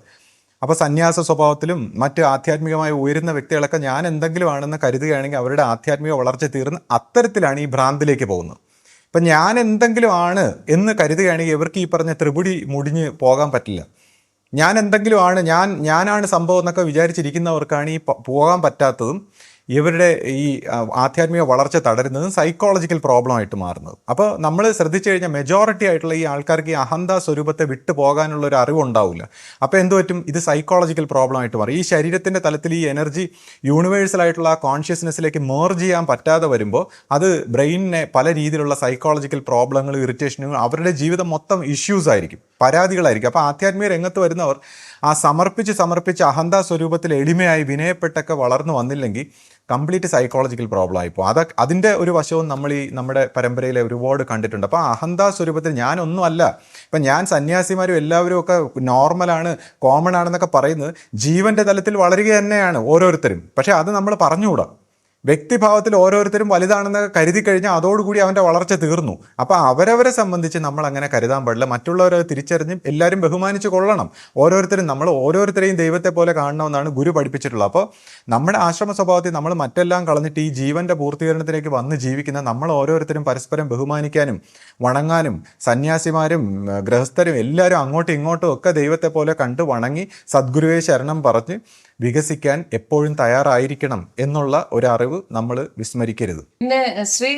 അപ്പോൾ സന്യാസ സ്വഭാവത്തിലും മറ്റ് ആധ്യാത്മികമായി ഉയരുന്ന വ്യക്തികളൊക്കെ ഞാൻ എന്തെങ്കിലും ആണെന്ന് കരുതുകയാണെങ്കിൽ അവരുടെ ആധ്യാത്മിക വളർച്ച തീർന്ന് അത്തരത്തിലാണ് ഈ ഭ്രാന്തിലേക്ക് പോകുന്നത്. ഇപ്പം ഞാൻ എന്തെങ്കിലും ആണ് എന്ന് കരുതുകയാണെങ്കിൽ ഇവർക്ക് ഈ പറഞ്ഞ ത്രിപുടി മുടിഞ്ഞ് പോകാൻ പറ്റില്ല. ഞാൻ എന്തെങ്കിലും ആണ്, ഞാനാണ് സംഭവം എന്നൊക്കെ വിചാരിച്ചിരിക്കുന്നവർക്കാണ് ഈ പോകാൻ പറ്റാത്തതും ഇവരുടെ ഈ ആധ്യാത്മിക വളർച്ച തടരുന്നതും സൈക്കോളജിക്കൽ പ്രോബ്ലം ആയിട്ട് മാറുന്നത്. അപ്പോൾ നമ്മൾ ശ്രദ്ധിച്ചു കഴിഞ്ഞാൽ മെജോറിറ്റി ആയിട്ടുള്ള ഈ ആൾക്കാർക്ക് ഈ അഹന്ത സ്വരൂപത്തെ വിട്ടു പോകാനുള്ള ഒരു അറിവുണ്ടാവില്ല. അപ്പോൾ എന്ത് പറ്റും, ഇത് സൈക്കോളജിക്കൽ പ്രോബ്ലം ആയിട്ട് മാറും. ഈ ശരീരത്തിൻ്റെ തലത്തിൽ ഈ എനർജി യൂണിവേഴ്സൽ ആയിട്ടുള്ള കോൺഷ്യസ്നെസ്സിലേക്ക് മേർജ് ചെയ്യാൻ പറ്റാതെ വരുമ്പോൾ അത് ബ്രെയിനിനെ പല രീതിയിലുള്ള സൈക്കോളജിക്കൽ പ്രോബ്ലങ്ങളും ഇറിറ്റേഷനും, അവരുടെ ജീവിതം മൊത്തം ഇഷ്യൂസ് ആയിരിക്കും, പരാതികളായിരിക്കും. അപ്പോൾ ആധ്യാത്മിക രംഗത്ത് വരുന്നവർ ആ സമർപ്പിച്ച് അഹന്ത സ്വരൂപത്തിൽ എളിമയായി വിനയപ്പെട്ടൊക്കെ വളർന്നു വന്നില്ലെങ്കിൽ കംപ്ലീറ്റ് സൈക്കോളജിക്കൽ പ്രോബ്ലം ആയിപ്പോൾ. അതിൻ്റെ ഒരു വശവും നമ്മൾ ഈ നമ്മുടെ പരമ്പരയിലെ ഒരുപാട് കണ്ടിട്ടുണ്ട്. അപ്പോൾ അഹന്ത സ്വരൂപത്തിൽ ഞാനൊന്നും അല്ല, ഇപ്പം ഞാൻ സന്യാസിമാരും എല്ലാവരും ഒക്കെ നോർമലാണ്, കോമൺ ആണെന്നൊക്കെ പറയുന്നത് ജീവൻ്റെ തലത്തിൽ വളരുക തന്നെയാണ് ഓരോരുത്തരും. പക്ഷേ അത് നമ്മൾ പറഞ്ഞുകൂടാ. വ്യക്തിഭാവത്തിൽ ഓരോരുത്തരും വലുതാണെന്ന് കരുതി കഴിഞ്ഞാൽ അതോടുകൂടി അവൻ്റെ വളർച്ച തീർന്നു. അപ്പോൾ അവരവരെ സംബന്ധിച്ച് നമ്മൾ അങ്ങനെ കരുതാൻ പാടില്ല. മറ്റുള്ളവരെ തിരിച്ചറിഞ്ഞ് എല്ലാവരും ബഹുമാനിച്ച് കൊള്ളണം. നമ്മൾ ഓരോരുത്തരെയും ദൈവത്തെ പോലെ കാണണമെന്നാണ് ഗുരു പഠിപ്പിച്ചിട്ടുള്ളത്. അപ്പോൾ നമ്മുടെ ആശ്രമ സ്വഭാവത്തിൽ നമ്മൾ മറ്റെല്ലാം കളഞ്ഞിട്ട് ഈ ജീവൻ്റെ പൂർത്തീകരണത്തിലേക്ക് വന്ന് ജീവിക്കുന്ന നമ്മൾ ഓരോരുത്തരും പരസ്പരം ബഹുമാനിക്കാനും വണങ്ങാനും, സന്യാസിമാരും ഗൃഹസ്ഥരും എല്ലാവരും അങ്ങോട്ടും ഇങ്ങോട്ടും ഒക്കെ ദൈവത്തെ പോലെ കണ്ട് വണങ്ങി സദ്ഗുരുവെ ശരണം പറഞ്ഞ് വികസിക്കാൻ എപ്പോഴും തയ്യാറായിരിക്കണം എന്നുള്ള ഒരു അറിവ് നമ്മൾ വിസ്മരിക്കരുത്. പിന്നെ ശ്രീ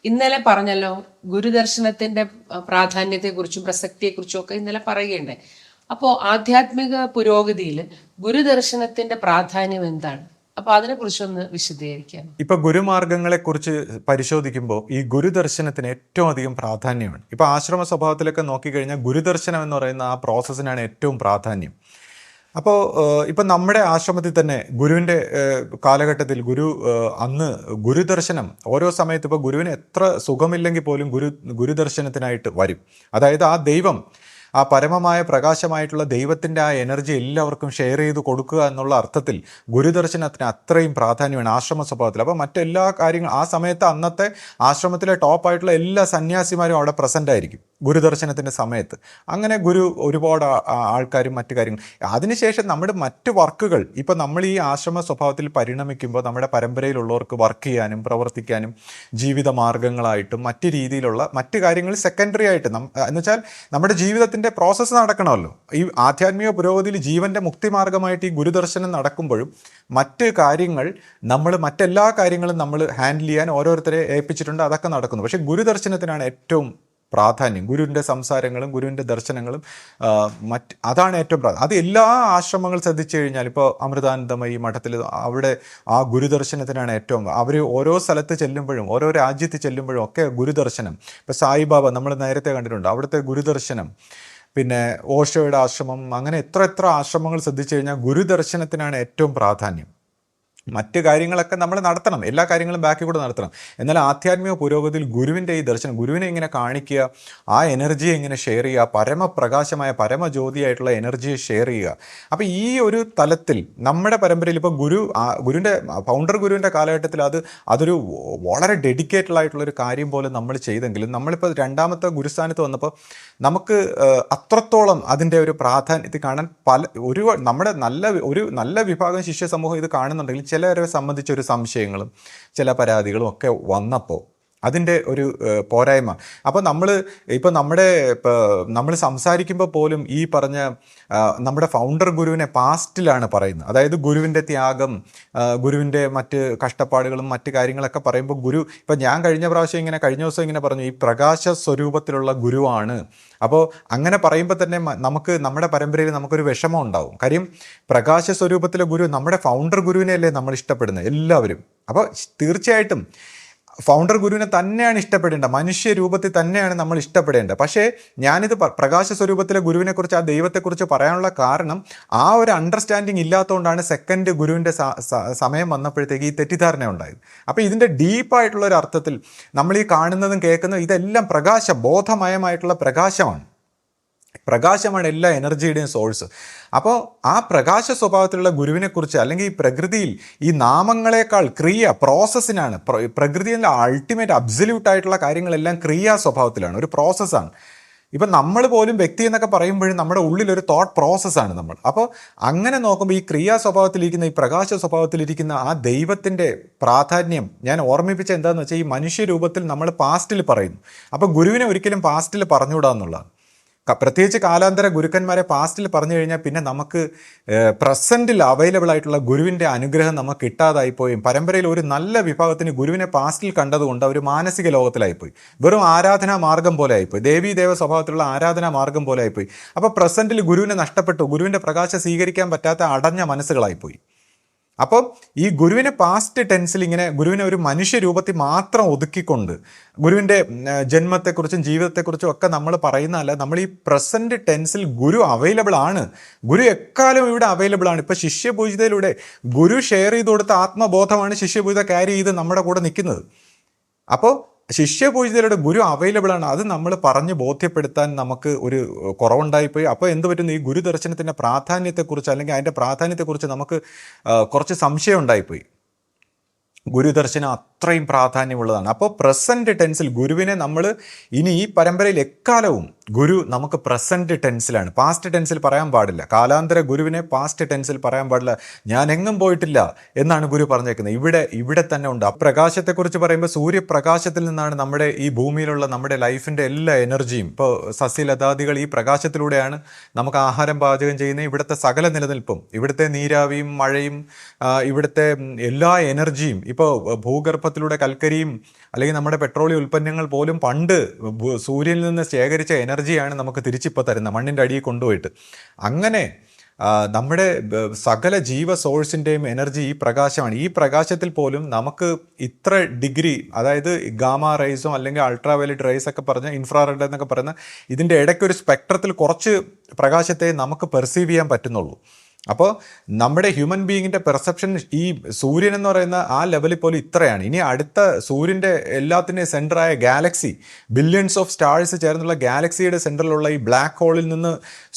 ഇന്നലെ പറഞ്ഞല്ലോ, ഗുരുദർശനത്തിന്റെ പ്രാധാന്യത്തെക്കുറിച്ചും പ്രസക്തിയെക്കുറിച്ചും ഒക്കെ ഇന്നലെ പറയുകയുണ്ടായി. അപ്പോൾ ആധ്യാത്മിക പുരോഗതിയിൽ ഗുരുദർശനത്തിന്റെ പ്രാധാന്യം എന്താണ്? അപ്പൊ അതിനെ കുറിച്ചൊന്ന് വിശദീകരിക്കാം. ഇപ്പൊ ഗുരുമാർഗങ്ങളെ കുറിച്ച് പരിശോധിക്കുമ്പോൾ ഈ ഗുരുദർശനത്തിന് ഏറ്റവും അധികം പ്രാധാന്യമാണ്. ഇപ്പൊ ആശ്രമ സ്വഭാവത്തിലൊക്കെ നോക്കിക്കഴിഞ്ഞാൽ ഗുരുദർശനം എന്ന് പറയുന്ന ആ പ്രോസസ്സിനാണ് ഏറ്റവും പ്രാധാന്യം. അപ്പോൾ ഇപ്പം നമ്മുടെ ആശ്രമത്തിൽ തന്നെ ഗുരുവിൻ്റെ കാലഘട്ടത്തിൽ അന്ന് ഗുരുദർശനം ഓരോ സമയത്ത് ഇപ്പോൾ ഗുരുവിന് എത്ര സുഖമില്ലെങ്കിൽ പോലും ഗുരുദർശനത്തിനായിട്ട് വരും. അതായത് ആ ദൈവം, ആ പരമമായ പ്രകാശമായിട്ടുള്ള ദൈവത്തിൻ്റെ ആ എനർജി എല്ലാവർക്കും ഷെയർ ചെയ്ത് കൊടുക്കുക എന്നുള്ള അർത്ഥത്തിൽ ഗുരുദർശനത്തിന് അത്രയും പ്രാധാന്യമാണ് ആശ്രമ സ്വഭാവത്തിൽ. അപ്പോൾ മറ്റെല്ലാ കാര്യങ്ങളും ആ സമയത്ത് അന്നത്തെ ആശ്രമത്തിലെ ടോപ്പായിട്ടുള്ള എല്ലാ സന്യാസിമാരും അവിടെ പ്രസൻ്റ് ആയിരിക്കും ഗുരുദർശനത്തിൻ്റെ സമയത്ത്. അങ്ങനെ ഗുരു ഒരുപാട് ആൾക്കാരും മറ്റു കാര്യങ്ങൾ. അതിനുശേഷം നമ്മുടെ മറ്റ് വർക്കുകൾ, ഇപ്പം നമ്മൾ ഈ ആശ്രമ സ്വഭാവത്തിൽ പരിണമിക്കുമ്പോൾ നമ്മുടെ പരമ്പരയിലുള്ളവർക്ക് വർക്ക് ചെയ്യാനും പ്രവർത്തിക്കാനും ജീവിത മാർഗങ്ങളായിട്ടും മറ്റ് രീതിയിലുള്ള മറ്റ് കാര്യങ്ങൾ സെക്കൻഡറി ആയിട്ട് എന്നുവെച്ചാൽ നമ്മുടെ ജീവിതത്തിൻ്റെ പ്രോസസ്സ് നടക്കണമല്ലോ. ഈ ആധ്യാത്മിക പുരോഗതിയിൽ ജീവൻ്റെ മുക്തിമാർഗമായിട്ട് ഈ ഗുരുദർശനം നടക്കുമ്പോഴും മറ്റ് കാര്യങ്ങൾ മറ്റെല്ലാ കാര്യങ്ങളും നമ്മൾ ഹാൻഡിൽ ചെയ്യാൻ ഓരോരുത്തരെ ഏൽപ്പിച്ചിട്ടുണ്ട്, അതൊക്കെ നടക്കുന്നു. പക്ഷേ ഗുരുദർശനത്തിനാണ് ഏറ്റവും പ്രാധാന്യം. ഗുരുവിൻ്റെ സംസാരങ്ങളും ഗുരുവിൻ്റെ ദർശനങ്ങളും അതാണ് ഏറ്റവും അത് എല്ലാ ആശ്രമങ്ങൾ ശ്രദ്ധിച്ചു കഴിഞ്ഞാൽ ഇപ്പോൾ അമൃതാനന്ദമയി മഠത്തിൽ അവിടെ ആ ഗുരുദർശനത്തിനാണ് ഏറ്റവും. അവർ ഓരോ സ്ഥലത്ത് ചെല്ലുമ്പോഴും ഓരോ രാജ്യത്ത് ചെല്ലുമ്പോഴും ഒക്കെ ഗുരുദർശനം. ഇപ്പോൾ സായിബാബ നമ്മൾ നേരത്തെ കണ്ടിട്ടുണ്ട്, അവിടുത്തെ ഗുരുദർശനം. പിന്നെ ഓഷോയുടെ ആശ്രമം, അങ്ങനെ എത്ര ആശ്രമങ്ങൾ ശ്രദ്ധിച്ചു കഴിഞ്ഞാൽ ഗുരുദർശനത്തിനാണ് ഏറ്റവും പ്രാധാന്യം. മറ്റ് കാര്യങ്ങളൊക്കെ നമ്മൾ നടത്തണം, എല്ലാ കാര്യങ്ങളും ബാക്കി കൂടെ നടത്തണം. എന്നാൽ ആധ്യാത്മിക പുരോഗതിയിൽ ഗുരുവിൻ്റെ ഈ ദർശനം, ഗുരുവിനെ ഇങ്ങനെ കാണിക്കുക, ആ എനർജിയെ ഇങ്ങനെ ഷെയർ ചെയ്യുക, പരമപ്രകാശമായ പരമജ്യോതിയായിട്ടുള്ള എനർജിയെ ഷെയർ ചെയ്യുക. അപ്പോൾ ഈ ഒരു തലത്തിൽ നമ്മുടെ പരമ്പരയിൽ ഇപ്പോൾ ഗുരുവിൻ്റെ ഫൗണ്ടർ ഗുരുവിൻ്റെ കാലഘട്ടത്തിൽ അതൊരു വളരെ ഡെഡിക്കേറ്റഡ് ആയിട്ടുള്ളൊരു കാര്യം പോലെ നമ്മൾ ചെയ്തെങ്കിലും നമ്മളിപ്പോൾ രണ്ടാമത്തെ ഗുരുസ്ഥാനത്ത് വന്നപ്പോൾ നമുക്ക് അത്രത്തോളം അതിൻ്റെ ഒരു പ്രാധാന്യത്തിൽ കാണാൻ നമ്മുടെ നല്ല വിഭാഗം ശിഷ്യ സമൂഹം ഇത് കാണുന്നുണ്ടെങ്കിൽ ചിലരെ സംബന്ധിച്ചൊരു സംശയങ്ങളും ചില പരാതികളും ഒക്കെ വന്നപ്പോൾ അതിൻ്റെ ഒരു പോരായ്മ. അപ്പോൾ നമ്മൾ സംസാരിക്കുമ്പോൾ പോലും ഈ പറഞ്ഞ നമ്മുടെ ഫൗണ്ടർ ഗുരുവിനെ പാസ്റ്റിലാണ് പറയുന്നത്. അതായത് ഗുരുവിൻ്റെ ത്യാഗം, ഗുരുവിൻ്റെ മറ്റ് കഷ്ടപ്പാടുകളും മറ്റ് കാര്യങ്ങളൊക്കെ പറയുമ്പോൾ ഇപ്പം ഞാൻ കഴിഞ്ഞ ദിവസം ഇങ്ങനെ പറഞ്ഞു, ഈ പ്രകാശ സ്വരൂപത്തിലുള്ള ഗുരുവാണ്. അപ്പോൾ അങ്ങനെ പറയുമ്പോൾ തന്നെ നമ്മുടെ പരമ്പരയിൽ നമുക്കൊരു വിഷമം ഉണ്ടാവും. കാര്യം പ്രകാശ സ്വരൂപത്തിലെ ഗുരു നമ്മുടെ ഫൗണ്ടർ ഗുരുവിനെയല്ലേ നമ്മൾ ഇഷ്ടപ്പെടുന്നത് എല്ലാവരും. അപ്പോൾ തീർച്ചയായിട്ടും ഫൗണ്ടർ ഗുരുവിനെ തന്നെയാണ് ഇഷ്ടപ്പെടേണ്ടത്, മനുഷ്യ രൂപത്തിൽ തന്നെയാണ് നമ്മൾ ഇഷ്ടപ്പെടേണ്ടത്. പക്ഷേ ഞാനിത് പ്രകാശ സ്വരൂപത്തിലെ ഗുരുവിനെക്കുറിച്ച്, ആ ദൈവത്തെക്കുറിച്ച് പറയാനുള്ള കാരണം ആ ഒരു അണ്ടർസ്റ്റാൻഡിങ് ഇല്ലാത്തതുകൊണ്ടാണ് സെക്കൻഡ് ഗുരുവിൻ്റെ സമയം വന്നപ്പോഴത്തേക്ക് ഈ തെറ്റിദ്ധാരണ ഉണ്ടായത്. അപ്പോൾ ഇതിൻ്റെ ഡീപ്പായിട്ടുള്ളൊരു അർത്ഥത്തിൽ നമ്മൾ ഈ കാണുന്നതും കേൾക്കുന്നതും ഇതെല്ലാം ബോധമയമായിട്ടുള്ള പ്രകാശമാണ് എല്ലാ എനർജിയുടെയും സോഴ്സ്. അപ്പോൾ ആ പ്രകാശ സ്വഭാവത്തിലുള്ള ഗുരുവിനെക്കുറിച്ച്, അല്ലെങ്കിൽ ഈ പ്രകൃതിയിൽ ഈ നാമങ്ങളെക്കാൾ പ്രോസസ്സിനാണ്. പ്രകൃതിയിലെ അൾട്ടിമേറ്റ് അബ്സല്യൂട്ടായിട്ടുള്ള കാര്യങ്ങളെല്ലാം ക്രിയാ സ്വഭാവത്തിലാണ്, ഒരു പ്രോസസ്സാണ്. ഇപ്പം നമ്മൾ പോലും വ്യക്തി എന്നൊക്കെ പറയുമ്പോഴും നമ്മുടെ ഉള്ളിലൊരു തോട്ട് പ്രോസസ്സാണ് നമ്മൾ. അപ്പോൾ അങ്ങനെ നോക്കുമ്പോൾ ഈ ക്രിയാ സ്വഭാവത്തിലിരിക്കുന്ന, ഈ പ്രകാശ സ്വഭാവത്തിലിരിക്കുന്ന ആ ദൈവത്തിൻ്റെ പ്രാധാന്യം ഞാൻ ഓർമ്മിപ്പിച്ച എന്താണെന്ന് വെച്ചാൽ, ഈ മനുഷ്യരൂപത്തിൽ നമ്മൾ പാസ്റ്റിൽ പറയുന്നു. അപ്പോൾ ഗുരുവിനെ ഒരിക്കലും പാസ്റ്റിൽ പറഞ്ഞുകൂടാന്നുള്ളതാണ്. പ്രത്യേകിച്ച് കാലാന്തര ഗുരുക്കന്മാരെ പാസ്റ്റിൽ പറഞ്ഞു കഴിഞ്ഞാൽ പിന്നെ നമുക്ക് പ്രസൻറ്റിൽ അവൈലബിൾ ആയിട്ടുള്ള ഗുരുവിൻ്റെ അനുഗ്രഹം നമുക്ക് കിട്ടാതായിപ്പോയും പരമ്പരയിൽ ഒരു നല്ല വിഭാഗത്തിന് ഗുരുവിനെ പാസ്റ്റിൽ കണ്ടതുകൊണ്ട് അവർ മാനസിക ലോകത്തിലായിപ്പോയി, വെറും ആരാധനാ മാർഗം പോലെ ആയിപ്പോയി, ദേവീദേവ സ്വഭാവത്തിലുള്ള ആരാധനാ മാർഗം പോലെ ആയിപ്പോയി. അപ്പോൾ പ്രസൻറ്റിൽ ഗുരുവിനെ നഷ്ടപ്പെട്ടു, ഗുരുവിൻ്റെ പ്രകാശം സ്വീകരിക്കാൻ പറ്റാത്ത അടഞ്ഞ മനസ്സുകളായിപ്പോയി. അപ്പോൾ ഈ ഗുരുവിനെ പാസ്റ്റ് ടെൻസിൽ ഇങ്ങനെ ഗുരുവിനെ ഒരു മനുഷ്യ രൂപത്തിൽ മാത്രം ഒതുക്കിക്കൊണ്ട് ഗുരുവിൻ്റെ ജന്മത്തെക്കുറിച്ചും ജീവിതത്തെക്കുറിച്ചും ഒക്കെ നമ്മൾ പറയുന്നതല്ല, നമ്മൾ ഈ പ്രസൻറ്റ് ടെൻസിൽ ഗുരു അവൈലബിൾ ആണ്, ഗുരു എക്കാലം ഇവിടെ അവൈലബിൾ ആണ്. ഇപ്പോൾ ശിഷ്യപൂജിതയിലൂടെ ഗുരു ഷെയർ ചെയ്ത് കൊടുത്ത ആത്മബോധമാണ് ശിഷ്യപൂജിത ക്യാരി ചെയ്ത് നമ്മുടെ കൂടെ നിൽക്കുന്നത്. അപ്പോൾ ശിഷ്യപൂജിതരുടെ ഗുരു അവൈലബിൾ ആണ്, അത് നമ്മൾ പറഞ്ഞ് ബോധ്യപ്പെടുത്താൻ നമുക്ക് ഒരു കുറവുണ്ടായിപ്പോയി. അപ്പോൾ എന്ത് പറ്റുന്നു, ഈ ഗുരുദർശനത്തിൻ്റെ പ്രാധാന്യത്തെക്കുറിച്ച് അല്ലെങ്കിൽ അതിൻ്റെ പ്രാധാന്യത്തെക്കുറിച്ച് നമുക്ക് കുറച്ച് സംശയം ഉണ്ടായിപ്പോയി. ഗുരുദർശനം അത്രയും പ്രാധാന്യമുള്ളതാണ്. അപ്പോൾ പ്രസൻറ്റ് ടെൻസിൽ ഗുരുവിനെ നമ്മൾ ഇനി ഈ പരമ്പരയിൽ എക്കാലവും ഗുരു നമുക്ക് പ്രസൻറ്റ് ടെൻസിലാണ്, പാസ്റ്റ് ടെൻസിൽ പറയാൻ പാടില്ല. കാലാന്തര ഗുരുവിനെ പാസ്റ്റ് ടെൻസിൽ പറയാൻ പാടില്ല. ഞാൻ എങ്ങും പോയിട്ടില്ല എന്നാണ് ഗുരു പറഞ്ഞേക്കുന്നത്, ഇവിടെ തന്നെ ഉണ്ട്. ആ പ്രകാശത്തെക്കുറിച്ച് പറയുമ്പോൾ സൂര്യപ്രകാശത്തിൽ നിന്നാണ് നമ്മുടെ ഈ ഭൂമിയിലുള്ള നമ്മുടെ ലൈഫിൻ്റെ എല്ലാ എനർജിയും. ഇപ്പോൾ സസ്യലതാദികൾ ഈ പ്രകാശത്തിലൂടെയാണ് നമുക്ക് ആഹാരം പാചകം ചെയ്യുന്നത്. ഇവിടുത്തെ സകല നിലനിൽപ്പും, ഇവിടുത്തെ നീരാവിയും മഴയും ഇവിടുത്തെ എല്ലാ എനർജിയും, ഇപ്പോൾ ഭൂഗർഭത്തിലൂടെ കൽക്കരിയും അല്ലെങ്കിൽ നമ്മുടെ പെട്രോളിയം ഉൽപ്പന്നങ്ങൾ പോലും പണ്ട് സൂര്യനിൽ നിന്ന് ശേഖരിച്ച എനർജിയാണ് നമുക്ക് തിരിച്ചിപ്പോൾ തരുന്നത്, മണ്ണിൻ്റെ അടിയിൽ കൊണ്ടുപോയിട്ട്. അങ്ങനെ നമ്മുടെ സകല ജീവ സോഴ്സിൻ്റെയും എനർജി ഈ പ്രകാശമാണ്. ഈ പ്രകാശത്തിൽ പോലും നമുക്ക് ഇത്ര ഡിഗ്രി, അതായത് ഗാമ റേസോ അല്ലെങ്കിൽ അൾട്രാ വയലറ്റ് റേസ് ഒക്കെ പറഞ്ഞ് ഇൻഫ്രാറെഡ് എന്നൊക്കെ പറയുന്ന ഇതിൻ്റെ ഇടയ്ക്കൊരു സ്പെക്ട്രത്തിൽ കുറച്ച് പ്രകാശത്തെ നമുക്ക് പെർസീവ് ചെയ്യാൻ പറ്റുന്നുള്ളൂ. അപ്പോൾ നമ്മുടെ ഹ്യൂമൻ ബീയിങ്ങിൻ്റെ പെർസെപ്ഷൻ ഈ സൂര്യൻ എന്ന് പറയുന്ന ആ ലെവലിൽ പോലും ഇത്രയാണ്. ഇനി അടുത്ത സൂര്യൻ്റെ എല്ലാത്തിൻ്റെയും സെൻറ്ററായ ഗാലക്സി, ബില്യൺസ് ഓഫ് സ്റ്റാർസ് ചേർന്നുള്ള ഗാലക്സിയുടെ സെൻറ്ററിലുള്ള ഈ ബ്ലാക്ക് ഹോളിൽ നിന്ന്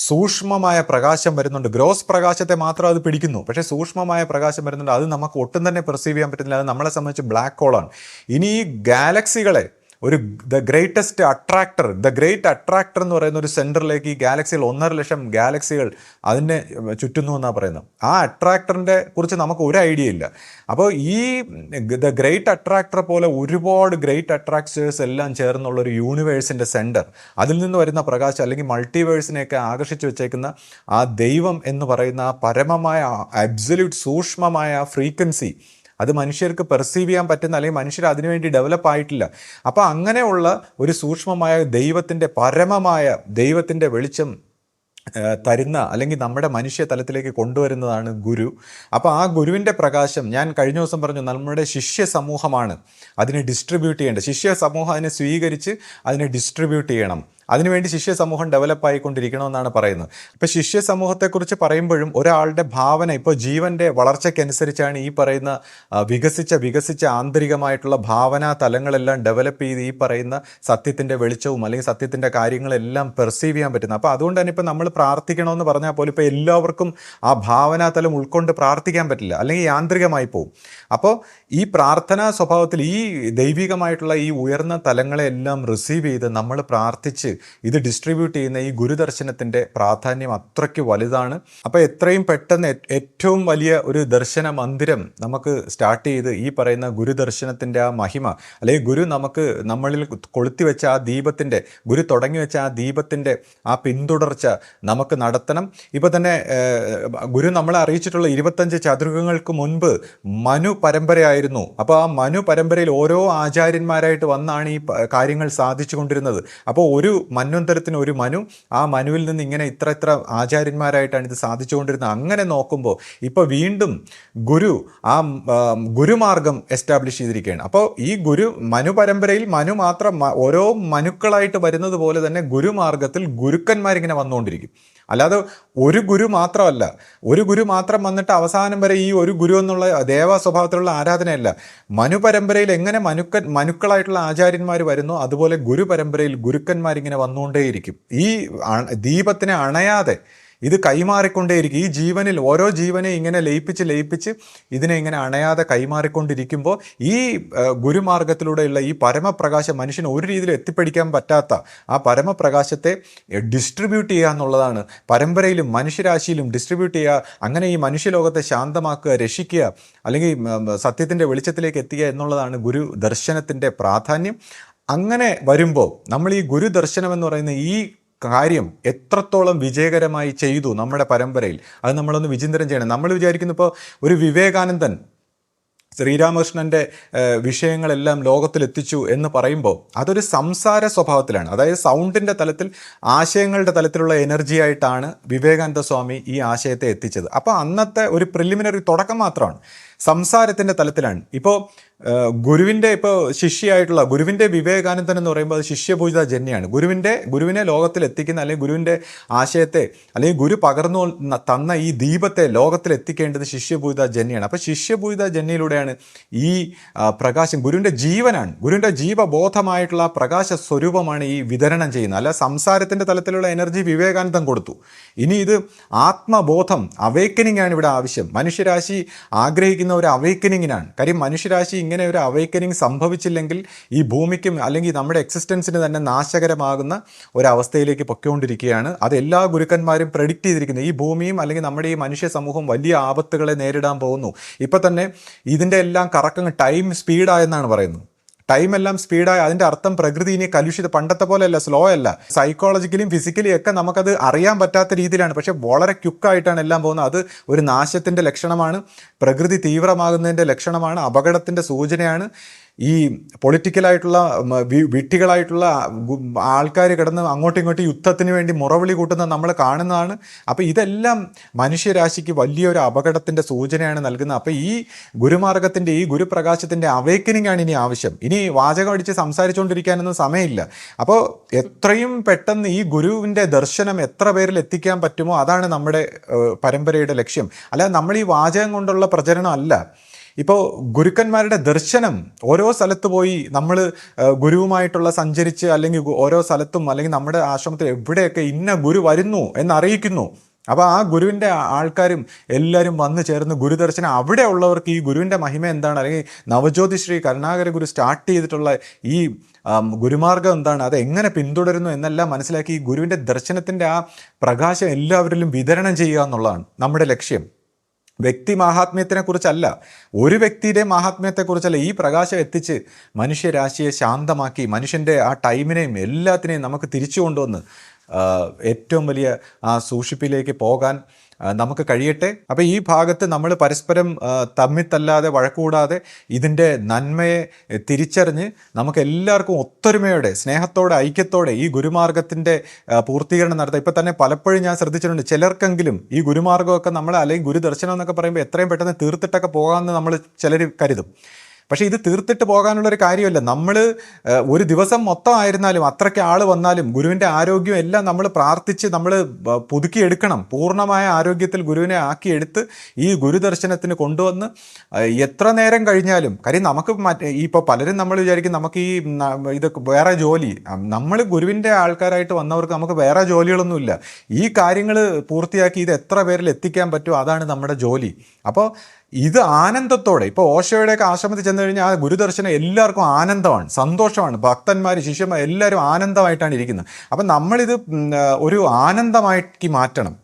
സൂക്ഷ്മമായ പ്രകാശം വരുന്നുണ്ട്. ഗ്രോസ് പ്രകാശത്തെ മാത്രം അത് പിടിക്കുന്നു, പക്ഷേ സൂക്ഷ്മമായ പ്രകാശം വരുന്നുണ്ട്. അത് നമുക്ക് ഒട്ടും തന്നെ പെർസീവ് ചെയ്യാൻ പറ്റുന്നില്ല. അത് നമ്മളെ സംബന്ധിച്ച് ബ്ലാക്ക് ഹോളാണ്. ഇനി ഈ ഗാലക്സികളെ ദ ഗ്രേറ്റ് അട്രാക്ടർ എന്ന് പറയുന്ന ഒരു സെൻറ്ററിലേക്ക് ഈ ഗാലക്സികൾ 1.5 ലക്ഷം ഗാലക്സികൾ അതിനെ ചുറ്റുന്നു എന്നാണ് പറയുന്നത്. ആ അട്രാക്ടറിൻ്റെ കുറിച്ച് നമുക്ക് ഒരു ഐഡിയ ഇല്ല. അപ്പോൾ ഈ ദ ഗ്രേറ്റ് അട്രാക്ടർ പോലെ ഒരുപാട് ഗ്രേറ്റ് അട്രാക്ടേഴ്സ് എല്ലാം ചേർന്നുള്ളൊരു യൂണിവേഴ്സിൻ്റെ സെൻറ്റർ, അതിൽ നിന്ന് വരുന്ന പ്രകാശം അല്ലെങ്കിൽ മൾട്ടിവേഴ്സിനെയൊക്കെ ആകർഷിച്ചു വെച്ചേക്കുന്ന ആ ദൈവം എന്ന് പറയുന്ന ആ പരമമായ അബ്സല്യൂട്ട് സൂക്ഷ്മമായ ഫ്രീക്വൻസി, അത് മനുഷ്യർക്ക് പെർസീവ് ചെയ്യാൻ പറ്റുന്ന, അല്ലെങ്കിൽ മനുഷ്യർ അതിനുവേണ്ടി ഡെവലപ്പ് ആയിട്ടില്ല. അപ്പോൾ അങ്ങനെയുള്ള ഒരു സൂക്ഷ്മമായ ദൈവത്തിൻ്റെ പരമമായ ദൈവത്തിൻ്റെ വെളിച്ചം തരുന്ന അല്ലെങ്കിൽ നമ്മുടെ മനുഷ്യ തലത്തിലേക്ക് കൊണ്ടുവരുന്നതാണ് ഗുരു. അപ്പോൾ ആ ഗുരുവിൻ്റെ പ്രകാശം ഞാൻ കഴിഞ്ഞ ദിവസം പറഞ്ഞു, നമ്മുടെ ശിഷ്യ സമൂഹമാണ് അതിനെ ഡിസ്ട്രിബ്യൂട്ട് ചെയ്യേണ്ടത്. ശിഷ്യ സമൂഹം അതിനെ സ്വീകരിച്ച് അതിനെ ഡിസ്ട്രിബ്യൂട്ട് ചെയ്യണം. അതിനുവേണ്ടി ശിഷ്യ സമൂഹം ഡെവലപ്പ് ആയിക്കൊണ്ടിരിക്കണമെന്നാണ് പറയുന്നത്. ഇപ്പോൾ ശിഷ്യ സമൂഹത്തെക്കുറിച്ച് പറയുമ്പോഴും ഒരാളുടെ ഭാവന, ഇപ്പോൾ ജീവൻ്റെ വളർച്ചയ്ക്കനുസരിച്ചാണ് ഈ പറയുന്ന വികസിച്ച ആന്തരികമായിട്ടുള്ള ഭാവനാ തലങ്ങളെല്ലാം ഡെവലപ്പ് ചെയ്ത് ഈ പറയുന്ന സത്യത്തിൻ്റെ വെളിച്ചവും അല്ലെങ്കിൽ സത്യത്തിൻ്റെ കാര്യങ്ങളെല്ലാം പെർസീവ് ചെയ്യാൻ പറ്റുന്നത്. അപ്പോൾ അതുകൊണ്ട് തന്നെ ഇപ്പോൾ നമ്മൾ പ്രാർത്ഥിക്കണമെന്ന് പറഞ്ഞാൽ പോലും ഇപ്പോൾ എല്ലാവർക്കും ആ ഭാവനാ തലം ഉൾക്കൊണ്ട് പ്രാർത്ഥിക്കാൻ പറ്റില്ല, അല്ലെങ്കിൽ യാന്ത്രികമായി പോകും. അപ്പോൾ ഈ പ്രാർത്ഥനാ സ്വഭാവത്തിൽ ഈ ദൈവികമായിട്ടുള്ള ഈ ഉയർന്ന തലങ്ങളെല്ലാം റിസീവ് ചെയ്ത് നമ്മൾ പ്രാർത്ഥിച്ച് ഇത് ഡിസ്ട്രിബ്യൂട്ട് ചെയ്യുന്ന ഈ ഗുരുദർശനത്തിൻ്റെ പ്രാധാന്യം അത്രയ്ക്ക് വലുതാണ്. അപ്പോൾ എത്രയും പെട്ടെന്ന് ഏറ്റവും വലിയ ഒരു ദർശന മന്ദിരം നമുക്ക് സ്റ്റാർട്ട് ചെയ്ത് ഈ പറയുന്ന ഗുരുദർശനത്തിൻ്റെ ആ മഹിമ, അല്ലെങ്കിൽ ഗുരു നമുക്ക് നമ്മളിൽ കൊളുത്തിവെച്ച ആ ദീപത്തിൻ്റെ, ഗുരു തുടങ്ങി വെച്ച ആ ദീപത്തിൻ്റെ ആ പിന്തുടർച്ച നമുക്ക് നടത്തണം. ഇപ്പോൾ തന്നെ ഗുരു നമ്മളെ അറിയിച്ചിട്ടുള്ള 25 ചതുർയുഗങ്ങൾക്ക് മുൻപ് മനു പരമ്പരയായിരുന്നു. അപ്പോൾ ആ മനു പരമ്പരയിൽ ഓരോ ആചാര്യന്മാരായിട്ട് വന്നാണ് ഈ കാര്യങ്ങൾ സാധിച്ചു കൊണ്ടിരുന്നത്. അപ്പോൾ ഒരു മന്വന്തരത്തിന് ഒരു മനു, ആ മനുവിൽ നിന്ന് ഇങ്ങനെ ഇത്ര ആചാര്യന്മാരായിട്ടാണ് ഇത് സാധിച്ചുകൊണ്ടിരുന്നത്. അങ്ങനെ നോക്കുമ്പോൾ ഇപ്പോൾ വീണ്ടും ഗുരു ആ ഗുരുമാർഗം എസ്റ്റാബ്ലിഷ് ചെയ്തിരിക്കുകയാണ്. അപ്പോൾ ഈ മനു പരമ്പരയിൽ മനു മാത്രം ഓരോ മനുക്കളായിട്ട് വരുന്നത് പോലെ തന്നെ ഗുരുമാർഗത്തിൽ ഗുരുക്കന്മാരിങ്ങനെ വന്നുകൊണ്ടിരിക്കും. അല്ലാതെ ഒരു ഗുരു മാത്രമല്ല, ഒരു ഗുരു മാത്രം വന്നിട്ട് അവസാനം വരെ ഈ ഒരു ഗുരു എന്നുള്ള ദേവ സ്വഭാവത്തിലുള്ള ആരാധനയല്ല. മനു പരമ്പരയിൽ എങ്ങനെ മനുക്കളായിട്ടുള്ള ആചാര്യന്മാർ വരുന്നു, അതുപോലെ ഗുരു പരമ്പരയിൽ ഗുരുക്കന്മാരിങ്ങനെ വന്നുകൊണ്ടേയിരിക്കും. ഈ ദീപത്തിനെ അണയാതെ ഇത് കൈമാറിക്കൊണ്ടേയിരിക്കും. ഈ ജീവനിൽ ഓരോ ജീവനെ ഇങ്ങനെ ലയിപ്പിച്ച് ഇതിനെ ഇങ്ങനെ അണയാതെ കൈമാറിക്കൊണ്ടിരിക്കുമ്പോൾ ഈ ഗുരുമാർഗത്തിലൂടെയുള്ള ഈ പരമപ്രകാശം മനുഷ്യന് ഒരു രീതിയിൽ എത്തിപ്പിടിക്കാൻ പറ്റാത്ത ആ പരമപ്രകാശത്തെ ഡിസ്ട്രിബ്യൂട്ട് ചെയ്യുക എന്നുള്ളതാണ്. പരമ്പരയിലും മനുഷ്യരാശിയിലും ഡിസ്ട്രിബ്യൂട്ട് ചെയ്യുക, അങ്ങനെ ഈ മനുഷ്യലോകത്തെ ശാന്തമാക്കുക, രക്ഷിക്കുക, അല്ലെങ്കിൽ സത്യത്തിൻ്റെ വെളിച്ചത്തിലേക്ക് എത്തിക്കുക എന്നുള്ളതാണ് ഗുരു ദർശനത്തിൻ്റെ പ്രാധാന്യം. അങ്ങനെ വരുമ്പോൾ നമ്മൾ ഈ ഗുരു ദർശനം എന്ന് പറയുന്ന ഈ കാര്യം എത്രത്തോളം വിജയകരമായി ചെയ്തു നമ്മുടെ പരമ്പരയിൽ, അത് നമ്മളൊന്ന് വിചിന്തനം ചെയ്യണം. നമ്മൾ വിചാരിക്കുന്നു ഇപ്പോൾ ഒരു വിവേകാനന്ദൻ ശ്രീരാമകൃഷ്ണൻ്റെ വിഷയങ്ങളെല്ലാം ലോകത്തിലെത്തിച്ചു എന്ന് പറയുമ്പോൾ അതൊരു സംസാര സ്വഭാവത്തിലാണ്. അതായത് സൗണ്ടിൻ്റെ തലത്തിൽ, ആശയങ്ങളുടെ തലത്തിലുള്ള എനർജി ആയിട്ടാണ് വിവേകാനന്ദ സ്വാമി ഈ ആശയത്തെ എത്തിച്ചത്. അപ്പോൾ അന്നത്തെ ഒരു പ്രിലിമിനറി തുടക്കം മാത്രമാണ്, സംസാരത്തിൻ്റെ തലത്തിലാണ്. ഇപ്പോൾ ഗുരുവിൻ്റെ ശിഷ്യയായിട്ടുള്ള ഗുരുവിൻ്റെ വിവേകാനന്ദൻ എന്ന് പറയുമ്പോൾ അത് ശിഷ്യപൂജിത ജന്യാണ്. ഗുരുവിനെ ലോകത്തിൽ എത്തിക്കുന്ന, അല്ലെങ്കിൽ ഗുരുവിൻ്റെ ആശയത്തെ, അല്ലെങ്കിൽ ഗുരു പകർന്നു തന്ന ഈ ദീപത്തെ ലോകത്തിൽ എത്തിക്കേണ്ടത് ശിഷ്യപൂജിത ജന്യാണ്. അപ്പോൾ ശിഷ്യപൂജിത ജന്യയിലൂടെയാണ് ഈ പ്രകാശം, ഗുരുവിൻ്റെ ജീവനാണ്, ഗുരുവിൻ്റെ ജീവബോധമായിട്ടുള്ള പ്രകാശ സ്വരൂപമാണ് ഈ വിതരണം ചെയ്യുന്നത്. അല്ല സംസാരത്തിൻ്റെ തലത്തിലുള്ള എനർജി വിവേകാനന്ദൻ കൊടുത്തു. ഇനി ഇത് ആത്മബോധം, അവേക്കനിങ് ആണ് ഇവിടെ ആവശ്യം. മനുഷ്യരാശി ആഗ്രഹിക്കുന്ന ഒരു അവേക്കനിങ്ങിനാണ്. കാര്യം മനുഷ്യരാശി ഇങ്ങനെ ഒരു അവേക്കനിങ് സംഭവിച്ചില്ലെങ്കിൽ ഈ ഭൂമിക്കും അല്ലെങ്കിൽ നമ്മുടെ എക്സിസ്റ്റൻസിന് തന്നെ നാശകരമാകുന്ന ഒരവസ്ഥയിലേക്ക് പൊയ്ക്കൊണ്ടിരിക്കുകയാണ്. അത് എല്ലാ ഗുരുക്കന്മാരും പ്രെഡിക്റ്റ് ചെയ്തിരിക്കുന്നത്. ഈ ഭൂമിയും അല്ലെങ്കിൽ നമ്മുടെ ഈ മനുഷ്യ സമൂഹം വലിയ ആപത്തുകളെ നേരിടാൻ പോകുന്നു. ഇപ്പം തന്നെ ഇതിൻ്റെ എല്ലാം കറക്കങ്ങൾ ടൈം സ്പീഡായെന്നാണ് പറയുന്നത്. ടൈം എല്ലാം സ്പീഡായി, അതിൻ്റെ അർത്ഥം പ്രകൃതി ഇനി കലുഷിത, പണ്ടത്തെ പോലെയല്ല, സ്ലോ അല്ല. സൈക്കോളജിക്കലിയും ഫിസിക്കലിയും ഒക്കെ നമുക്കത് അറിയാൻ പറ്റാത്ത രീതിയിലാണ്. പക്ഷേ വളരെ ക്യുക്കായിട്ടാണ് എല്ലാം പോകുന്നത്. അത് ഒരു നാശത്തിൻ്റെ ലക്ഷണമാണ്, പ്രകൃതി തീവ്രമാകുന്നതിൻ്റെ ലക്ഷണമാണ്, അപകടത്തിൻ്റെ സൂചനയാണ്. ഈ പൊളിറ്റിക്കലായിട്ടുള്ള വിഡ്ഢികളായിട്ടുള്ള ആൾക്കാർ കിടന്ന് അങ്ങോട്ടും ഇങ്ങോട്ടും യുദ്ധത്തിന് വേണ്ടി മുറവിളി കൂട്ടുന്നത് നമ്മൾ കാണുന്നതാണ്. അപ്പോൾ ഇതെല്ലാം മനുഷ്യരാശിക്ക് വലിയൊരു അപകടത്തിൻ്റെ സൂചനയാണ് നൽകുന്നത്. അപ്പോൾ ഈ ഗുരുമാർഗത്തിൻ്റെ, ഈ ഗുരുപ്രകാശത്തിൻ്റെ അവേക്കനിങ് ആണ് ഇനി ആവശ്യം. ഇനി വാചകം അടിച്ച് സംസാരിച്ചുകൊണ്ടിരിക്കാനൊന്നും സമയമില്ല. അപ്പോൾ എത്രയും പെട്ടെന്ന് ഈ ഗുരുവിൻ്റെ ദർശനം എത്ര പേരിൽ എത്തിക്കാൻ പറ്റുമോ അതാണ് നമ്മുടെ പരമ്പരയുടെ ലക്ഷ്യം. അല്ലാതെ നമ്മൾ ഈ വാചകം കൊണ്ടുള്ള പ്രചരണം അല്ല. ഇപ്പോൾ ഗുരുക്കന്മാരുടെ ദർശനം, ഓരോ സ്ഥലത്ത് പോയി നമ്മൾ ഗുരുവുമായിട്ടുള്ള സഞ്ചരിച്ച്, അല്ലെങ്കിൽ ഓരോ സ്ഥലത്തും അല്ലെങ്കിൽ നമ്മുടെ ആശ്രമത്തിൽ എവിടെയൊക്കെ ഇന്ന ഗുരു വരുന്നു എന്നറിയിക്കുന്നു. അപ്പോൾ ആ ഗുരുവിൻ്റെ ആൾക്കാരും എല്ലാവരും വന്നു ചേർന്ന് ഗുരുദർശനം, അവിടെ ഉള്ളവർക്ക് ഈ ഗുരുവിൻ്റെ മഹിമ എന്താണ്, അല്ലെങ്കിൽ നവജ്യോതി ശ്രീ കരുണാകര ഗുരു സ്റ്റാർട്ട് ചെയ്തിട്ടുള്ള ഈ ഗുരുമാർഗം എന്താണ്, അത് എങ്ങനെ പിന്തുടരുന്നു എന്നെല്ലാം മനസ്സിലാക്കി ഈ ഗുരുവിൻ്റെ ദർശനത്തിൻ്റെ ആ പ്രകാശം എല്ലാവരിലും വിതരണം ചെയ്യുക എന്നുള്ളതാണ് നമ്മുടെ ലക്ഷ്യം. വ്യക്തി മാഹാത്മ്യത്തിനെ കുറിച്ചല്ല, ഒരു വ്യക്തിയുടെ മാഹാത്മ്യത്തെക്കുറിച്ചല്ല. ഈ പ്രകാശം എത്തിച്ച് മനുഷ്യരാശിയെ ശാന്തമാക്കി, മനുഷ്യൻ്റെ ആ ടൈമിനെയും എല്ലാത്തിനെയും നമുക്ക് തിരിച്ചു കൊണ്ടുവന്ന് ഏറ്റവും വലിയ ആ സൂക്ഷിപ്പിലേക്ക് പോകാൻ നമുക്ക് കഴിയട്ടെ. അപ്പോൾ ഈ ഭാഗത്ത് നമ്മൾ പരസ്പരം തമ്മിത്തല്ലാതെ വഴക്കൂടാതെ ഇതിൻ്റെ നന്മയെ തിരിച്ചറിഞ്ഞ് നമുക്ക് എല്ലാവർക്കും ഒത്തൊരുമയോടെ, സ്നേഹത്തോടെ, ഐക്യത്തോടെ ഈ ഗുരുമാർഗത്തിൻ്റെ പൂർത്തീകരണം നടത്താം. ഇപ്പം തന്നെ പലപ്പോഴും ഞാൻ ശ്രദ്ധിച്ചിട്ടുണ്ട്, ചിലർക്കെങ്കിലും ഈ ഗുരുമാർഗമൊക്കെ നമ്മൾ, അല്ലെങ്കിൽ ഗുരുദർശനം എന്നൊക്കെ പറയുമ്പോൾ എത്രയും പെട്ടെന്ന് തീർത്തിട്ടൊക്കെ പോകാമെന്ന് നമ്മൾ ചിലർ കരുതും. പക്ഷേ ഇത് തീർത്തിട്ട് പോകാനുള്ളൊരു കാര്യമല്ല. നമ്മൾ ഒരു ദിവസം മൊത്തം ആയിരുന്നാലും, അത്രയ്ക്ക് ആൾ വന്നാലും, ഗുരുവിൻ്റെ ആരോഗ്യം എല്ലാം നമ്മൾ പ്രാർത്ഥിച്ച് നമ്മൾ പുതുക്കിയെടുക്കണം. പൂർണ്ണമായ ആരോഗ്യത്തിൽ ഗുരുവിനെ ആക്കിയെടുത്ത് ഈ ഗുരുദർശനത്തിന് കൊണ്ടുവന്ന് എത്ര നേരം കഴിഞ്ഞാലും, കാര്യം നമുക്ക് ഇപ്പോൾ പലരും നമ്മൾ വിചാരിക്കും നമുക്ക് ഈ ഇത് വേറെ ജോലി, നമ്മൾ ഗുരുവിൻ്റെ ആൾക്കാരായിട്ട് വന്നവർക്ക് നമുക്ക് വേറെ ജോലികളൊന്നുമില്ല. ഈ കാര്യങ്ങൾ പൂർത്തിയാക്കി ഇത് എത്ര പേരിൽ എത്തിക്കാൻ പറ്റുമോ അതാണ് നമ്മുടെ ജോലി. അപ്പോൾ ഇത് ആനന്ദത്തോടെ, ഇപ്പോൾ ഓഷോയുടെയൊക്കെ ആശ്രമത്തിൽ ചെന്ന് കഴിഞ്ഞാൽ ആ ഗുരുദർശനം എല്ലാവർക്കും ആനന്ദമാണ്, സന്തോഷമാണ്. ഭക്തന്മാർ, ശിഷ്യന്മാർ എല്ലാവരും ആനന്ദമായിട്ടാണ് ഇരിക്കുന്നത്. അപ്പം നമ്മളിത് ഒരു ആനന്ദമാക്കി മാറ്റണം.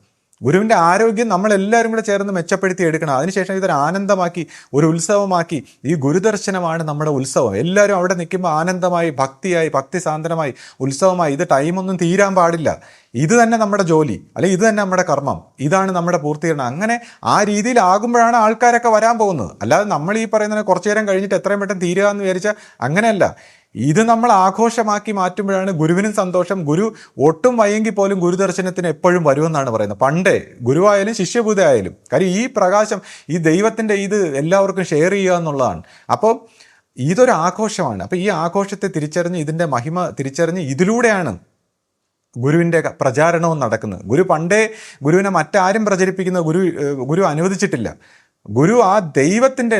ഗുരുവിൻ്റെ ആരോഗ്യം നമ്മളെല്ലാവരും കൂടെ ചേർന്ന് മെച്ചപ്പെടുത്തി എടുക്കണം. അതിനുശേഷം ഇതൊരു ആനന്ദമാക്കി, ഒരു ഉത്സവമാക്കി. ഈ ഗുരുദർശനമാണ് നമ്മുടെ ഉത്സവം. എല്ലാവരും അവിടെ നിൽക്കുമ്പോൾ ആനന്ദമായി, ഭക്തിയായി, ഭക്തിസാന്ദ്രമായി, ഉത്സവമായി. ഇത് ടൈമൊന്നും തീരാൻ പാടില്ല. ഇത് തന്നെ നമ്മുടെ ജോലി, അല്ലെങ്കിൽ ഇത് തന്നെ നമ്മുടെ കർമ്മം, ഇതാണ് നമ്മുടെ പൂർത്തീകരണം. അങ്ങനെ ആ രീതിയിലാകുമ്പോഴാണ് ആൾക്കാരൊക്കെ വരാൻ പോകുന്നത്. അല്ലാതെ നമ്മൾ ഈ പറയുന്നത് കുറച്ചു നേരം കഴിഞ്ഞിട്ട് എത്രയും പെട്ടെന്ന് തീരുക എന്ന് വിചാരിച്ചാൽ അങ്ങനെയല്ല. ഇത് നമ്മൾ ആഘോഷമാക്കി മാറ്റുമ്പോഴാണ് ഗുരുവിനും സന്തോഷം. ഗുരു ഒട്ടും വയ്യെങ്കിൽ പോലും ഗുരുദർശനത്തിന് എപ്പോഴും വരുമെന്നാണ് പറയുന്നത്. പണ്ടേ ഗുരുവായാലും ശിഷ്യഭൂത ആയാലും. കാര്യം ഈ പ്രകാശം, ഈ ദൈവത്തിൻ്റെ ഇത് എല്ലാവർക്കും ഷെയർ ചെയ്യുക എന്നുള്ളതാണ്. അപ്പോൾ ഇതൊരു ആഘോഷമാണ്. അപ്പോൾ ഈ ആഘോഷത്തെ തിരിച്ചറിഞ്ഞ്, ഇതിൻ്റെ മഹിമ തിരിച്ചറിഞ്ഞ്, ഇതിലൂടെയാണ് ഗുരുവിൻ്റെ പ്രചാരണവും നടക്കുന്നത്. ഗുരു പണ്ടേ ഗുരുവിനെ മറ്റാരും പ്രചരിപ്പിക്കുന്ന ഗുരു അനുവദിച്ചിട്ടില്ല. ഗുരു ആ ദൈവത്തിൻ്റെ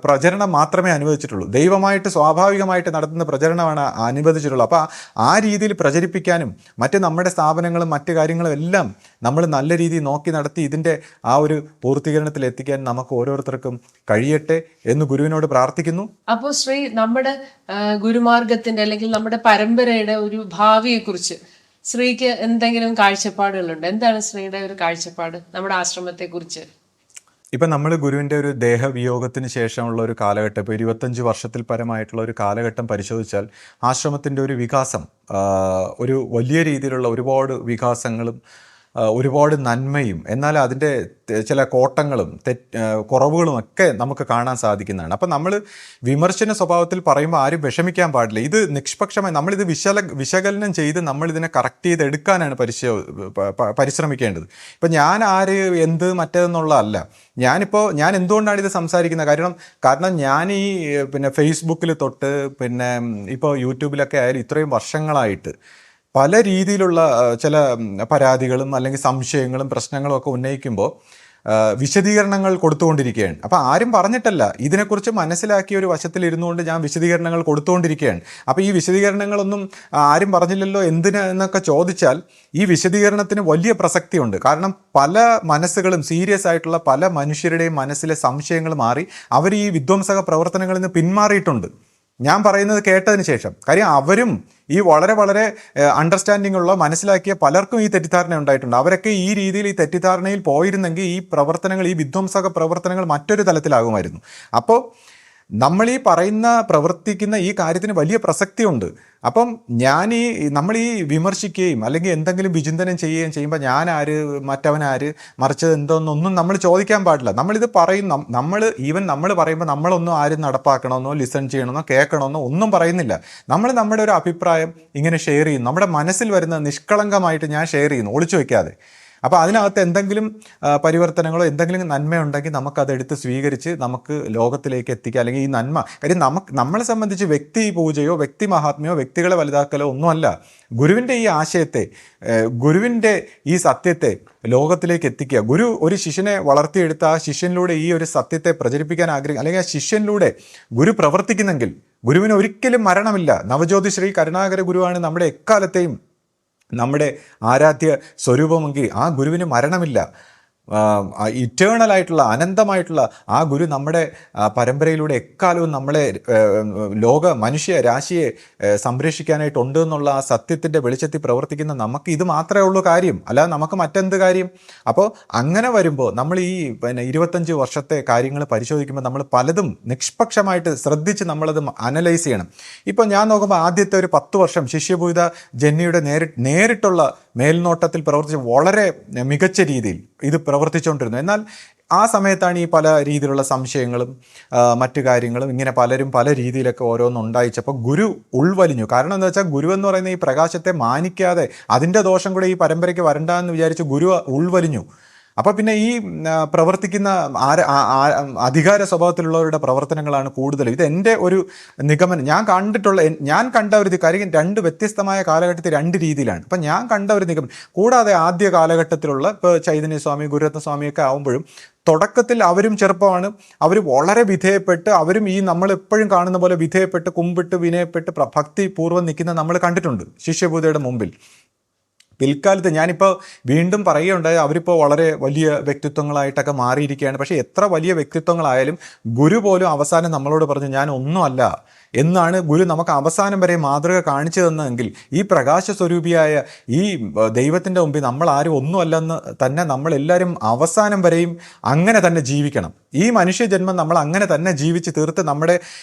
പ്രചരണം മാത്രമേ അനുവദിച്ചിട്ടുള്ളൂ. ദൈവമായിട്ട് സ്വാഭാവികമായിട്ട് നടത്തുന്ന പ്രചരണമാണ് അനുവദിച്ചിട്ടുള്ളത്. അപ്പോൾ ആ രീതിയിൽ പ്രചരിപ്പിക്കാനും മറ്റ് നമ്മുടെ സ്ഥാപനങ്ങളും മറ്റ് കാര്യങ്ങളും എല്ലാം നമ്മൾ നല്ല രീതിയിൽ നോക്കി നടത്തി ഇതിൻ്റെ ആ ഒരു പൂർത്തീകരണത്തിൽ എത്തിക്കാൻ നമുക്ക് ഓരോരുത്തർക്കും കഴിയട്ടെ എന്ന് ഗുരുവിനോട് പ്രാർത്ഥിക്കുന്നു. അപ്പോൾ ശ്രീ, നമ്മുടെ ഗുരുമാർഗത്തിന്റെ അല്ലെങ്കിൽ നമ്മുടെ പരമ്പരയുടെ ഒരു ഭാവിയെക്കുറിച്ച് ശ്രീക്ക് എന്തെങ്കിലും കാഴ്ചപ്പാടുകളുണ്ട്? എന്താണ് ശ്രീയുടെ ഒരു കാഴ്ചപ്പാട് നമ്മുടെ ആശ്രമത്തെ കുറിച്ച്? ഇപ്പം നമ്മൾ ഗുരുവിൻ്റെ ഒരു ദേഹവിയോഗത്തിന് ശേഷമുള്ള ഒരു കാലഘട്ടം, ഇപ്പോൾ 25 വർഷത്തിൽ പരമായിട്ടുള്ള ഒരു കാലഘട്ടം പരിശോധിച്ചാൽ ആശ്രമത്തിൻ്റെ ഒരു വികാസം, ഒരു വലിയ രീതിയിലുള്ള ഒരുപാട് വികാസങ്ങളും ഒരുപാട് നന്മയും, എന്നാൽ അതിൻ്റെ ചില കോട്ടങ്ങളും കുറവുകളും ഒക്കെ നമുക്ക് കാണാൻ സാധിക്കുന്നതാണ്. അപ്പം നമ്മൾ വിമർശന സ്വഭാവത്തിൽ പറയുമ്പോൾ ആരും വിഷമിക്കാൻ പാടില്ല. ഇത് നിഷ്പക്ഷമായി നമ്മളിത് വിശകലനം ചെയ്ത് നമ്മളിതിനെ കറക്റ്റ് ചെയ്തെടുക്കാനാണ് പരിശ്രമിക്കേണ്ടത്. ഇപ്പം ഞാൻ ആര് എന്ത് മറ്റേതെന്നുള്ളതല്ല. ഞാൻ എന്തുകൊണ്ടാണ് ഇത് സംസാരിക്കുന്നത്, കാരണം ഞാൻ ഈ ഫേസ്ബുക്കിൽ തൊട്ട് ഇപ്പോൾ യൂട്യൂബിലൊക്കെ ആയാലും ഇത്രയും വർഷങ്ങളായിട്ട് പല രീതിയിലുള്ള ചില പരാതികളും അല്ലെങ്കിൽ സംശയങ്ങളും പ്രശ്നങ്ങളും ഒക്കെ ഉന്നയിക്കുമ്പോൾ വിശദീകരണങ്ങൾ കൊടുത്തുകൊണ്ടിരിക്കുകയാണ്. അപ്പോൾ ആരും പറഞ്ഞിട്ടല്ല, ഇതിനെക്കുറിച്ച് മനസ്സിലാക്കിയ ഒരു വശത്തിലിരുന്നുകൊണ്ട് ഞാൻ വിശദീകരണങ്ങൾ കൊടുത്തുകൊണ്ടിരിക്കുകയാണ്. അപ്പോൾ ഈ വിശദീകരണങ്ങളൊന്നും ആരും പറഞ്ഞില്ലല്ലോ എന്തിന് എന്നൊക്കെ ചോദിച്ചാൽ ഈ വിശദീകരണത്തിന് വലിയ പ്രസക്തിയുണ്ട്. കാരണം പല മനസ്സുകളും, സീരിയസ് ആയിട്ടുള്ള പല മനുഷ്യരുടെയും മനസ്സിലെ സംശയങ്ങൾ മാറി അവർ ഈ വിധ്വംസക പ്രവർത്തനങ്ങളിൽ നിന്ന് പിന്മാറിയിട്ടുണ്ട്. ഞാൻ പറയുന്നത് കേട്ടതിന് ശേഷം. കാര്യം അവരും ഈ വളരെ വളരെ അണ്ടർസ്റ്റാൻഡിംഗ് ഉള്ള, മനസ്സിലാക്കിയ പലർക്കും ഈ തെറ്റിദ്ധാരണ ഉണ്ടായിട്ടുണ്ട്. അവരൊക്കെ ഈ രീതിയിൽ ഈ തെറ്റിദ്ധാരണയിൽ പോയിരുന്നെങ്കിൽ ഈ പ്രവർത്തനങ്ങൾ, ഈ വിധ്വംസക പ്രവർത്തനങ്ങൾ മറ്റൊരു തലത്തിലാകുമായിരുന്നു. അപ്പോൾ നമ്മൾ ഈ പ്രവർത്തിക്കുന്ന ഈ കാര്യത്തിന് വലിയ പ്രസക്തിയുണ്ട്. അപ്പം നമ്മൾ ഈ വിമർശിക്കുകയും അല്ലെങ്കിൽ എന്തെങ്കിലും വിചിന്തനം ചെയ്യുകയും ചെയ്യുമ്പോൾ ഞാൻ ആര്, മറ്റവനാര്, മറിച്ചത് എന്തോന്നൊന്നും നമ്മൾ ചോദിക്കാൻ പാടില്ല. നമ്മളിത് പറയും, നമ്മൾ പറയുമ്പോൾ നമ്മളൊന്നും ആരും നടപ്പാക്കണമെന്നോ ലിസൺ ചെയ്യണമെന്നോ കേൾക്കണമെന്നോ ഒന്നും പറയുന്നില്ല. നമ്മുടെ ഒരു അഭിപ്രായം ഇങ്ങനെ ഷെയർ ചെയ്യും. നമ്മുടെ മനസ്സിൽ വരുന്ന നിഷ്കളങ്കമായിട്ട് ഞാൻ ഷെയർ ചെയ്യുന്നു, ഒളിച്ചു വയ്ക്കാതെ. അപ്പോൾ അതിനകത്ത് എന്തെങ്കിലും പരിവർത്തനങ്ങളോ എന്തെങ്കിലും നന്മയുണ്ടെങ്കിൽ നമുക്കതെടുത്ത് സ്വീകരിച്ച് നമുക്ക് ലോകത്തിലേക്ക് എത്തിക്കുക. അല്ലെങ്കിൽ ഈ നന്മ, കാര്യം നമ്മളെ സംബന്ധിച്ച് വ്യക്തി പൂജയോ വ്യക്തി മഹാത്മ്യമോ വ്യക്തികളെ വലുതാക്കലോ ഒന്നുമല്ല. ഗുരുവിൻ്റെ ഈ ആശയത്തെ, ഗുരുവിൻ്റെ ഈ സത്യത്തെ ലോകത്തിലേക്ക് എത്തിക്കുക. ഗുരു ഒരു ശിഷ്യനെ വളർത്തിയെടുത്ത ആ ശിഷ്യനിലൂടെ ഈ ഒരു സത്യത്തെ പ്രചരിപ്പിക്കാൻ ആഗ്രഹിക്കുക, അല്ലെങ്കിൽ ആ ശിഷ്യനിലൂടെ ഗുരു പ്രവർത്തിക്കുന്നെങ്കിൽ ഗുരുവിന് ഒരിക്കലും മരണമില്ല. നവജ്യോതി ശ്രീ കരുണാകര ഗുരുവാണ് നമ്മുടെ എക്കാലത്തെയും നമ്മുടെ ആരാധ്യ സ്വരൂപമെങ്കിൽ ആ ഗുരുവിന് മരണമില്ല. ഇറ്റേണലായിട്ടുള്ള, അനന്തമായിട്ടുള്ള ആ ഗുരു നമ്മുടെ പരമ്പരയിലൂടെ എക്കാലവും നമ്മളെ മനുഷ്യ രാശിയെ സംരക്ഷിക്കാനായിട്ടുണ്ട് എന്നുള്ള ആ സത്യത്തിൻ്റെ വെളിച്ചത്തിൽ പ്രവർത്തിക്കുന്ന നമുക്ക് ഇത് മാത്രമേ ഉള്ളൂ കാര്യം, അല്ലാതെ നമുക്ക് മറ്റെന്ത് കാര്യം? അപ്പോൾ അങ്ങനെ വരുമ്പോൾ നമ്മൾ ഈ 25 വർഷത്തെ കാര്യങ്ങൾ പരിശോധിക്കുമ്പോൾ നമ്മൾ പലതും നിഷ്പക്ഷമായിട്ട് ശ്രദ്ധിച്ച് നമ്മളത് അനലൈസ് ചെയ്യണം. ഇപ്പോൾ ഞാൻ നോക്കുമ്പോൾ ആദ്യത്തെ ഒരു 10 വർഷം ശിഷ്യഭൂത ജന്നിയുടെ നേരിട്ടുള്ള മേൽനോട്ടത്തിൽ പ്രവർത്തിച്ച് വളരെ മികച്ച രീതിയിൽ ഇത് പ്രവർത്തിച്ചുകൊണ്ടിരുന്നു. എന്നാൽ ആ സമയത്താണ് ഈ പല രീതിയിലുള്ള സംശയങ്ങളും മറ്റു കാര്യങ്ങളും ഇങ്ങനെ പലരും പല രീതിയിലൊക്കെ ഓരോന്നുണ്ടായിച്ചപ്പോൾ ഗുരു ഉൾവലിഞ്ഞു. കാരണം എന്താ വെച്ചാൽ ഗുരു എന്ന് പറയുന്ന ഈ പ്രകാശത്തെ മാനിക്കാതെ അതിൻ്റെ ദോഷം കൂടെ ഈ പരമ്പരയ്ക്ക് വരണ്ടെന്ന് വിചാരിച്ച് ഗുരു ഉൾവലിഞ്ഞു. അപ്പോൾ പിന്നെ ഈ പ്രവർത്തിക്കുന്ന അധികാര സ്വഭാവത്തിലുള്ളവരുടെ പ്രവർത്തനങ്ങളാണ് കൂടുതൽ. ഇത് എൻ്റെ ഒരു നിഗമനം. ഞാൻ കണ്ട ഒരു കാര്യം, 2 വ്യത്യസ്തമായ കാലഘട്ടത്തിൽ 2 രീതിയിലാണ്. അപ്പം ഞാൻ കണ്ട ഒരു നിഗമനം. കൂടാതെ ആദ്യ കാലഘട്ടത്തിലുള്ള ഇപ്പോൾ ചൈതന്യസ്വാമി, ഗുരുരത്നസ്വാമിയൊക്കെ ആകുമ്പോഴും തുടക്കത്തിൽ അവരും ചെറുപ്പമാണ്, അവർ വളരെ വിധേയപ്പെട്ട്, അവരും ഈ നമ്മൾ എപ്പോഴും കാണുന്ന പോലെ വിധേയപ്പെട്ട് കുമ്പിട്ട് വിനയപ്പെട്ട് ഭക്തിപൂർവ്വം നിൽക്കുന്ന നമ്മൾ കണ്ടിട്ടുണ്ട് ശിഷ്യഭൂതയുടെ മുമ്പിൽ. പിൽക്കാലത്ത് ഞാനിപ്പോൾ വീണ്ടും പറയുകയുണ്ടായി, അവരിപ്പോൾ വളരെ വലിയ വ്യക്തിത്വങ്ങളായിട്ടൊക്കെ മാറിയിരിക്കുകയാണ്. പക്ഷേ എത്ര വലിയ വ്യക്തിത്വങ്ങളായാലും ഗുരു പോലും അവസാനം നമ്മളോട് പറഞ്ഞു ഞാൻ ഒന്നുമല്ല എന്നാണ് ഗുരു നമുക്ക് അവസാനം വരെ മാതൃക കാണിച്ചു തന്നതെങ്കിൽ ഈ പ്രകാശ സ്വരൂപിയായ ഈ ദൈവത്തിൻ്റെ മുമ്പിൽ നമ്മൾ ആരും ഒന്നുമല്ലെന്ന് തന്നെ നമ്മളെല്ലാവരും അവസാനം വരെയും അങ്ങനെ തന്നെ ജീവിക്കണം. ഈ മനുഷ്യജന്മം നമ്മൾ അങ്ങനെ തന്നെ ജീവിച്ച് തീർത്ത് നമ്മുടെ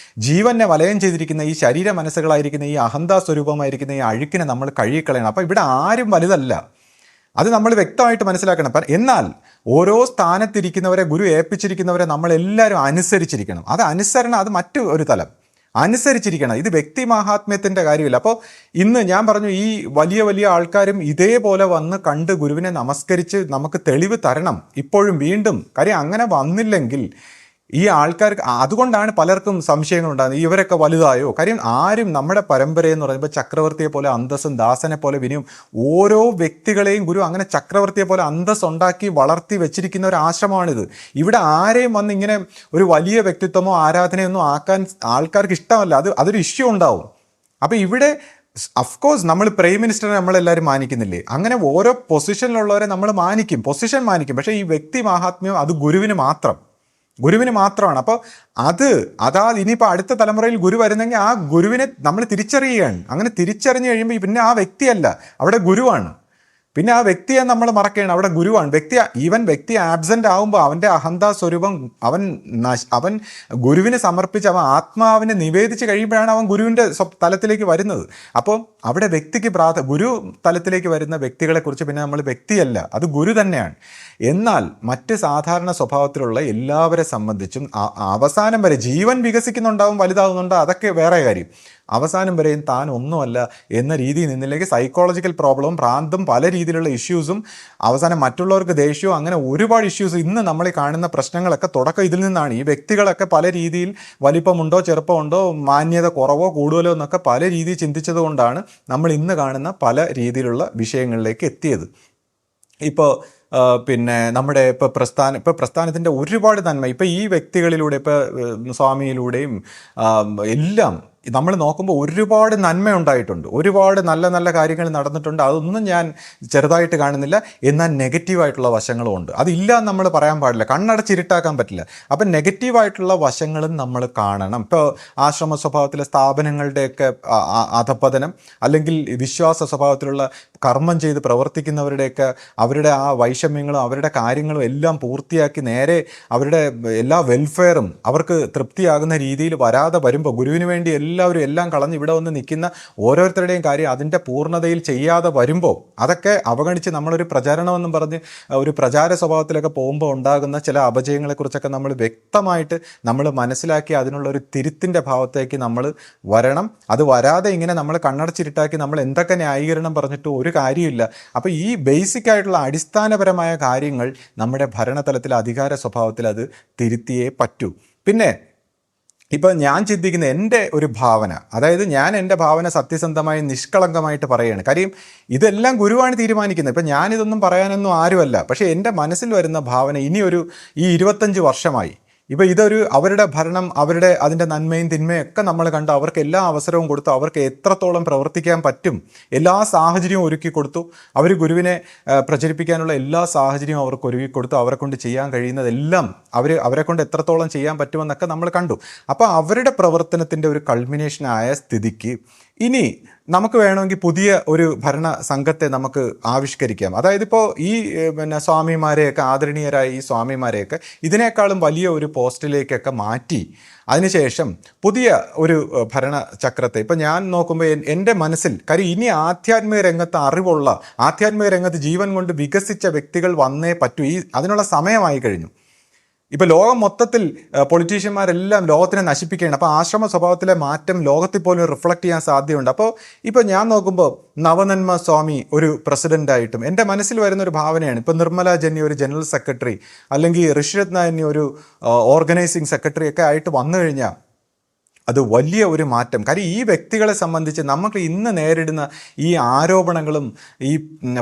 ജീവനെ വലയം ചെയ്തിരിക്കുന്ന ഈ ശരീര മനസ്സുകളായിരിക്കുന്ന ഈ അഹന്താ സ്വരൂപമായിരിക്കുന്ന ഈ അഴുക്കിനെ നമ്മൾ കഴുകിക്കളയണം. അപ്പോൾ ഇവിടെ ആരും വലുതല്ല, അത് നമ്മൾ വ്യക്തമായിട്ട് മനസ്സിലാക്കണം. എന്നാൽ ഓരോ സ്ഥാനത്തിരിക്കുന്നവരെ, ഗുരു ഏൽപ്പിച്ചിരിക്കുന്നവരെ നമ്മളെല്ലാവരും അനുസരിച്ചിരിക്കണം. അത് അനുസരണം, അത് മറ്റു ഒരു തലം. അനുസരിച്ചിരിക്കണം. ഇത് വ്യക്തി മഹാത്മ്യത്തിൻ്റെ കാര്യമില്ല. അപ്പോൾ ഇന്ന് ഞാൻ പറഞ്ഞു, ഈ വലിയ വലിയ ആൾക്കാരും ഇതേപോലെ വന്ന് കണ്ട് ഗുരുവിനെ നമസ്കരിച്ച് നമുക്ക് തെളിവ് തരണം ഇപ്പോഴും വീണ്ടും. കാര്യം അങ്ങനെ വന്നില്ലെങ്കിൽ ഈ ആൾക്കാർക്ക്, അതുകൊണ്ടാണ് പലർക്കും സംശയങ്ങളുണ്ടാകുന്നത്, ഇവരൊക്കെ വലുതായോ? കാര്യം ആരും നമ്മുടെ പരമ്പരയെന്ന് പറയുമ്പോൾ ചക്രവർത്തിയെ പോലെ അന്തസ്സും ദാസനെ പോലെ വിനയും, ഓരോ വ്യക്തികളെയും ഗുരു അങ്ങനെ ചക്രവർത്തിയെ പോലെ അന്തസ് ഉണ്ടാക്കി വളർത്തി വെച്ചിരിക്കുന്ന ഒരു ആശ്രമമാണിത്. ഇവിടെ ആരെയും വന്ന് ഇങ്ങനെ ഒരു വലിയ വ്യക്തിത്വമോ ആരാധനയൊന്നും ആക്കാൻ ആൾക്കാർക്ക് ഇഷ്ടമല്ല. അതൊരു ഇഷ്യൂ ഉണ്ടാവും. അപ്പോൾ ഇവിടെ അഫ്കോഴ്സ് നമ്മൾ പ്രൈം മിനിസ്റ്ററെ നമ്മളെല്ലാവരും മാനിക്കുന്നില്ലേ? അങ്ങനെ ഓരോ പൊസിഷനിലുള്ളവരെ നമ്മൾ മാനിക്കും, പൊസിഷൻ മാനിക്കും. പക്ഷേ ഈ വ്യക്തി മഹാത്മ്യം അത് ഗുരുവിന് മാത്രമാണ്. അപ്പോൾ അതാ ഇനിയിപ്പോൾ അടുത്ത തലമുറയിൽ ഗുരു വരുന്നെങ്കിൽ ആ ഗുരുവിനെ നമ്മൾ തിരിച്ചറിയുകയാണ്. അങ്ങനെ തിരിച്ചറിഞ്ഞു കഴിയുമ്പോൾ പിന്നെ ആ വ്യക്തിയല്ല, അവിടെ ഗുരുവാണ്. പിന്നെ ആ വ്യക്തിയെ നമ്മൾ മറക്കുകയാണ്. അവിടെ ഗുരുവാണ് വ്യക്തി ആബ്സെൻ്റ് ആകുമ്പോൾ അവൻ്റെ അഹന്താ സ്വരൂപം അവൻ ഗുരുവിന് സമർപ്പിച്ച് അവൻ ആത്മാവിനെ നിവേദിച്ച് കഴിയുമ്പോഴാണ് അവൻ ഗുരുവിൻ്റെ തലത്തിലേക്ക് വരുന്നത്. അപ്പോൾ അവിടെ വ്യക്തിക്ക് ഗുരു തലത്തിലേക്ക് വരുന്ന വ്യക്തികളെക്കുറിച്ച് പിന്നെ നമ്മൾ വ്യക്തിയല്ല, അത് ഗുരു തന്നെയാണ്. എന്നാൽ മറ്റ് സാധാരണ സ്വഭാവത്തിലുള്ള എല്ലാവരെ സംബന്ധിച്ചും അവസാനം വരെ ജീവൻ വികസിക്കുന്നുണ്ടാവും, വലുതാവുന്നുണ്ടോ, അതൊക്കെ വേറെ കാര്യം. അവസാനം വരെയും താൻ ഒന്നുമല്ല എന്ന രീതിയിൽ നിന്നിലേക്ക് സൈക്കോളജിക്കൽ പ്രോബ്ലവും ഭ്രാന്തും പല രീതിയിലുള്ള ഇഷ്യൂസും അവസാനം മറ്റുള്ളവർക്ക് ദേഷ്യവും അങ്ങനെ ഒരുപാട് ഇഷ്യൂസ് ഇന്ന് നമ്മൾ കാണുന്ന പ്രശ്നങ്ങളൊക്കെ തുടക്കം ഇതിൽ നിന്നാണ്. ഈ വ്യക്തികളൊക്കെ പല രീതിയിൽ വലിപ്പമുണ്ടോ ചെറുപ്പമുണ്ടോ മാന്യത കുറവോ കൂടുതലോ എന്നൊക്കെ പല രീതിയിൽ ചിന്തിച്ചത് കൊണ്ടാണ് നമ്മൾ ഇന്ന് കാണുന്ന പല രീതിയിലുള്ള വിഷയങ്ങളിലേക്ക് എത്തിയത്. ഇപ്പോൾ പിന്നെ നമ്മുടെ ഇപ്പോൾ പ്രസ്ഥാനത്തിൻ്റെ ഒരുപാട് നന്മ ഇപ്പോൾ ഈ വ്യക്തികളിലൂടെ ഇപ്പോൾ സ്വാമിയിലൂടെയും എല്ലാം നമ്മൾ നോക്കുമ്പോൾ ഒരുപാട് നന്മ ഉണ്ടായിട്ടുണ്ട്, ഒരുപാട് നല്ല നല്ല കാര്യങ്ങൾ നടന്നിട്ടുണ്ട്. അതൊന്നും ഞാൻ ചെറുതായിട്ട് കാണുന്നില്ല. എന്നാൽ നെഗറ്റീവായിട്ടുള്ള വശങ്ങളും ഉണ്ട്. അതില്ല എന്ന് നമ്മൾ പറയാൻ പാടില്ല, കണ്ണടച്ചിരുട്ടാക്കാൻ പറ്റില്ല. അപ്പം നെഗറ്റീവായിട്ടുള്ള വശങ്ങളും നമ്മൾ കാണണം. ഇപ്പോൾ ആശ്രമ സ്വഭാവത്തിലെ സ്ഥാപനങ്ങളുടെയൊക്കെ അധപ്പതനം, അല്ലെങ്കിൽ വിശ്വാസ സ്വഭാവത്തിലുള്ള കർമ്മം ചെയ്ത് പ്രവർത്തിക്കുന്നവരുടെയൊക്കെ അവരുടെ ആ വൈഷമ്യങ്ങളും അവരുടെ കാര്യങ്ങളും എല്ലാം പൂർത്തിയാക്കി നേരെ അവരുടെ എല്ലാ വെൽഫെയറും അവർക്ക് തൃപ്തിയാകുന്ന രീതിയിൽ വരാതെ വരുമ്പോൾ ഗുരുവിന് വേണ്ടി എല്ലാവരും എല്ലാം കളഞ്ഞ് ഇവിടെ വന്ന് നിൽക്കുന്ന ഓരോരുത്തരുടെയും കാര്യം അതിൻ്റെ പൂർണ്ണതയിൽ ചെയ്യാതെ വരുമ്പോൾ അതൊക്കെ അവഗണിച്ച് നമ്മളൊരു പ്രചാരണമെന്നും പറഞ്ഞ് ഒരു പ്രചാര സ്വഭാവത്തിലൊക്കെ പോകുമ്പോൾ ഉണ്ടാകുന്ന ചില അപജയങ്ങളെക്കുറിച്ചൊക്കെ നമ്മൾ വ്യക്തമായിട്ട് നമ്മൾ മനസ്സിലാക്കി അതിനുള്ള ഒരു തിരുത്തിൻ്റെ ഭാവത്തേക്ക് നമ്മൾ വരണം. അത് വരാതെ ഇങ്ങനെ നമ്മൾ കണ്ണടച്ചിരുട്ടാക്കി നമ്മൾ എന്തൊക്കെ ന്യായീകരണം പറഞ്ഞിട്ട് ഒരു കാര്യമില്ല. അപ്പോൾ ഈ ബേസിക് ആയിട്ടുള്ള അടിസ്ഥാനപരമായ കാര്യങ്ങൾ നമ്മുടെ ഭരണതലത്തിൽ അധികാര സ്വഭാവത്തിൽ അത് തിരുത്തിയേ പറ്റൂ. പിന്നെ ഇപ്പം ഞാൻ ചിന്തിക്കുന്ന എൻ്റെ ഒരു ഭാവന, അതായത് ഞാൻ എൻ്റെ ഭാവന സത്യസന്ധമായി നിഷ്കളങ്കമായിട്ട് പറയുകയാണ്. കാര്യം ഇതെല്ലാം ഗുരുവാണ് തീരുമാനിക്കുന്നത്. ഇപ്പം ഞാനിതൊന്നും പറയാനൊന്നും ആരുമല്ല. പക്ഷേ എൻ്റെ മനസ്സിൽ വരുന്ന ഭാവന ഇനിയൊരു 25 വർഷമായി ഇപ്പോൾ ഇതൊരു അവരുടെ ഭരണം, അതിൻ്റെ നന്മയും തിന്മയും ഒക്കെ നമ്മൾ കണ്ട് അവർക്ക് എല്ലാ അവസരവും കൊടുത്തു, അവർക്ക് എത്രത്തോളം പ്രവർത്തിക്കാൻ പറ്റും എല്ലാ സാഹചര്യവും ഒരുക്കി കൊടുത്തു. അവർ ഗുരുവിനെ പ്രചരിപ്പിക്കാനുള്ള എല്ലാ സാഹചര്യവും അവർക്ക് ഒരുക്കി കൊടുത്തു. അവരെ കൊണ്ട് ചെയ്യാൻ കഴിയുന്നതെല്ലാം അവരെ കൊണ്ട് എത്രത്തോളം ചെയ്യാൻ പറ്റുമെന്നൊക്കെ നമ്മൾ കണ്ടു. അപ്പോൾ അവരുടെ പ്രവർത്തനത്തിൻ്റെ ഒരു കൾമിനേഷനായ സ്ഥിതിക്ക് ഇനി നമുക്ക് വേണമെങ്കിൽ പുതിയ ഒരു ഭരണ സംഘത്തെ നമുക്ക് ആവിഷ്കരിക്കാം. അതായത് ഇപ്പോൾ ഈ സ്വാമിമാരെയൊക്കെ ആദരണീയരായ ഈ സ്വാമിമാരെയൊക്കെ ഇതിനേക്കാളും വലിയ ഒരു പോസ്റ്റിലേക്കൊക്കെ മാറ്റി അതിനുശേഷം പുതിയ ഒരു ഭരണചക്രത്തെ ഇപ്പം ഞാൻ നോക്കുമ്പോൾ എൻ്റെ മനസ്സിൽ കാര്യം ഇനി ആധ്യാത്മിക രംഗത്ത് അറിവുള്ള, ആധ്യാത്മിക രംഗത്ത് ജീവൻ കൊണ്ട് വികസിച്ച വ്യക്തികൾ വന്നേ പറ്റൂ. അതിനുള്ള സമയമായി കഴിഞ്ഞു. ഇപ്പോൾ ലോകം മൊത്തത്തിൽ പൊളിറ്റീഷ്യന്മാരെല്ലാം ലോകത്തിനെ നശിപ്പിക്കുകയാണ്. അപ്പോൾ ആശ്രമ സ്വഭാവത്തിലെ മാറ്റം ലോകത്തിൽ പോലും റിഫ്ലക്റ്റ് ചെയ്യാൻ സാധ്യതയുണ്ട്. അപ്പോൾ ഇപ്പോൾ ഞാൻ നോക്കുമ്പോൾ നവനന്മ സ്വാമി ഒരു പ്രസിഡൻ്റായിട്ടും എൻ്റെ മനസ്സിൽ വരുന്ന ഒരു ഭാവനയാണ്. ഇപ്പോൾ നിർമ്മല ജന്നി ഒരു ജനറൽ സെക്രട്ടറി, അല്ലെങ്കിൽ ഋഷിരത്ന ജന്നി ഒരു ഓർഗനൈസിങ് സെക്രട്ടറി ഒക്കെ ആയിട്ട് വന്നു കഴിഞ്ഞാൽ അത് വലിയ ഒരു മാറ്റം. കാര്യം ഈ വ്യക്തികളെ സംബന്ധിച്ച് നമുക്ക് ഇന്ന് നേരിടുന്ന ഈ ആരോപണങ്ങളും ഈ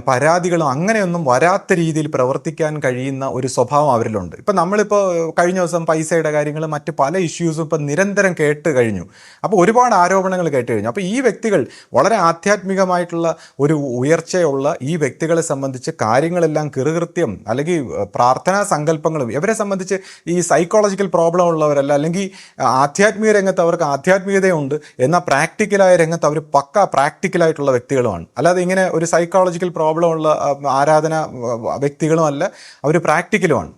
പരാതികളും അങ്ങനെയൊന്നും വരാത്ത രീതിയിൽ പ്രവർത്തിക്കാൻ കഴിയുന്ന ഒരു സ്വഭാവം അവരിലുണ്ട്. ഇപ്പം നമ്മളിപ്പോൾ കഴിഞ്ഞ ദിവസം പൈസയുടെ കാര്യങ്ങൾ മറ്റ് പല ഇഷ്യൂസും ഇപ്പം നിരന്തരം കേട്ട് കഴിഞ്ഞു. അപ്പോൾ ഒരുപാട് ആരോപണങ്ങൾ കേട്ട് കഴിഞ്ഞു. അപ്പോൾ ഈ വ്യക്തികൾ വളരെ ആധ്യാത്മികമായിട്ടുള്ള ഒരു ഉയർച്ചയുള്ള ഈ വ്യക്തികളെ സംബന്ധിച്ച് കാര്യങ്ങളെല്ലാം കൃത്യം, അല്ലെങ്കിൽ പ്രാർത്ഥനാ സങ്കല്പങ്ങളും ഇവരെ സംബന്ധിച്ച് ഈ സൈക്കോളജിക്കൽ പ്രോബ്ലം ഉള്ളവരല്ല, അല്ലെങ്കിൽ ആധ്യാത്മിക രംഗത്ത് അവർക്ക് ആധ്യാത്മികതയുണ്ട്, എന്നാൽ പ്രാക്ടിക്കലായ രംഗത്ത് അവർ പക്ക പ്രാക്ടിക്കലായിട്ടുള്ള വ്യക്തികളുമാണ്. അല്ലാതെ ഇങ്ങനെ ഒരു സൈക്കോളജിക്കൽ പ്രോബ്ലം ഉള്ള ആരാധന വ്യക്തികളും അല്ല, അവർ പ്രാക്ടിക്കലുമാണ്.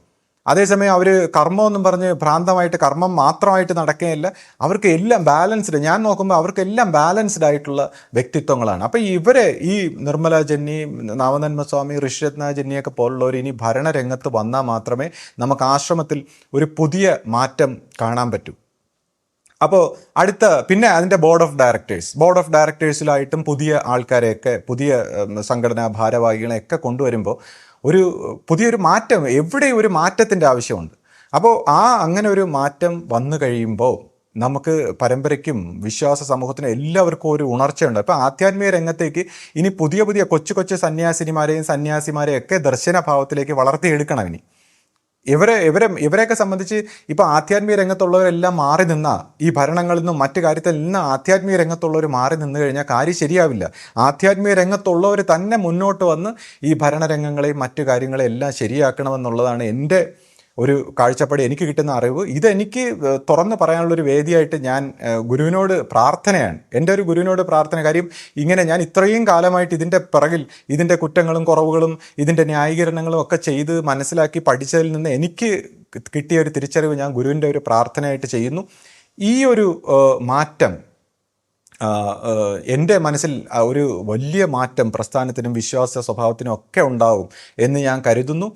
അതേസമയം അവർ കർമ്മമെന്നും പറഞ്ഞ് ഭ്രാന്തമായിട്ട് കർമ്മം മാത്രമായിട്ട് നടക്കുകയല്ല, അവർക്ക് എല്ലാം ബാലൻസ്ഡ്. ഞാൻ നോക്കുമ്പോൾ അവർക്കെല്ലാം ബാലൻസ്ഡ് ആയിട്ടുള്ള വ്യക്തിത്വങ്ങളാണ്. അപ്പോൾ ഇവരെ ഈ നിർമ്മല ജന്നി, നവനന്മ സ്വാമി, ഋഷിരത്ന ജന്നിയൊക്കെ പോലുള്ളവർ ഇനി ഭരണരംഗത്ത് വന്നാൽ മാത്രമേ നമുക്ക് ആശ്രമത്തിൽ ഒരു പുതിയ മാറ്റം കാണാൻ പറ്റൂ. അപ്പോൾ പിന്നെ അതിൻ്റെ ബോർഡ് ഓഫ് ഡയറക്ടേഴ്സിലായിട്ടും പുതിയ ആൾക്കാരെയൊക്കെ, പുതിയ സംഘടനാ ഭാരവാഹികളെയൊക്കെ കൊണ്ടുവരുമ്പോൾ പുതിയൊരു മാറ്റം, എവിടെ ഒരു മാറ്റത്തിൻ്റെ ആവശ്യമുണ്ട്. അപ്പോൾ അങ്ങനെ ഒരു മാറ്റം വന്നു കഴിയുമ്പോൾ നമുക്ക് പരമ്പരയ്ക്കും വിശ്വാസ സമൂഹത്തിനും എല്ലാവർക്കും ഒരു ഉണർച്ചയുണ്ട്. അപ്പോൾ ആധ്യാത്മിക രംഗത്തേക്ക് ഇനി പുതിയ കൊച്ചു സന്യാസിമാരെയും ഒക്കെ ദർശനഭാവത്തിലേക്ക് വളർത്തിയെടുക്കണം. ഇനി ഇവരെയൊക്കെ സംബന്ധിച്ച് ഇപ്പോൾ ആധ്യാത്മിക രംഗത്തുള്ളവരെല്ലാം മാറി നിന്നാൽ, ഈ ഭരണങ്ങളിൽ നിന്നും മറ്റു കാര്യത്തിൽ നിന്ന് ആധ്യാത്മിക രംഗത്തുള്ളവർ മാറി നിന്ന് കഴിഞ്ഞാൽ കാര്യം ശരിയാവില്ല. ആധ്യാത്മിക രംഗത്തുള്ളവർ തന്നെ മുന്നോട്ട് വന്ന് ഈ ഭരണരംഗങ്ങളെയും മറ്റു കാര്യങ്ങളെയും എല്ലാം ശരിയാക്കണമെന്നുള്ളതാണ് എൻ്റെ ഒരു കാഴ്ചപ്പാട്, എനിക്ക് കിട്ടുന്ന അറിവ്, ഇതെനിക്ക് തുറന്ന് പറയാനുള്ളൊരു വേദിയായിട്ട് ഞാൻ ഗുരുവിനോട് പ്രാർത്ഥനയാണ്, എൻ്റെ ഒരു ഗുരുവിനോട് പ്രാർത്ഥന. കാര്യം ഇങ്ങനെ ഞാൻ ഇത്രയും കാലമായിട്ട് ഇതിൻ്റെ പിറകിൽ ഇതിൻ്റെ കുറ്റങ്ങളും കുറവുകളും ഇതിൻ്റെ ന്യായീകരണങ്ങളും ഒക്കെ ചെയ്ത് മനസ്സിലാക്കി പഠിച്ചതിൽ നിന്ന് എനിക്ക് കിട്ടിയ ഒരു തിരിച്ചറിവ് ഞാൻ ഗുരുവിൻ്റെ ഒരു പ്രാർത്ഥനയായിട്ട് ചെയ്യുന്നു. ഈ ഒരു മാറ്റം എൻ്റെ മനസ്സിൽ ഒരു വലിയ മാറ്റം പ്രസ്ഥാനത്തിനും വിശ്വാസ സ്വഭാവത്തിനും ഒക്കെ ഉണ്ടാവും എന്ന് ഞാൻ കരുതുന്നു.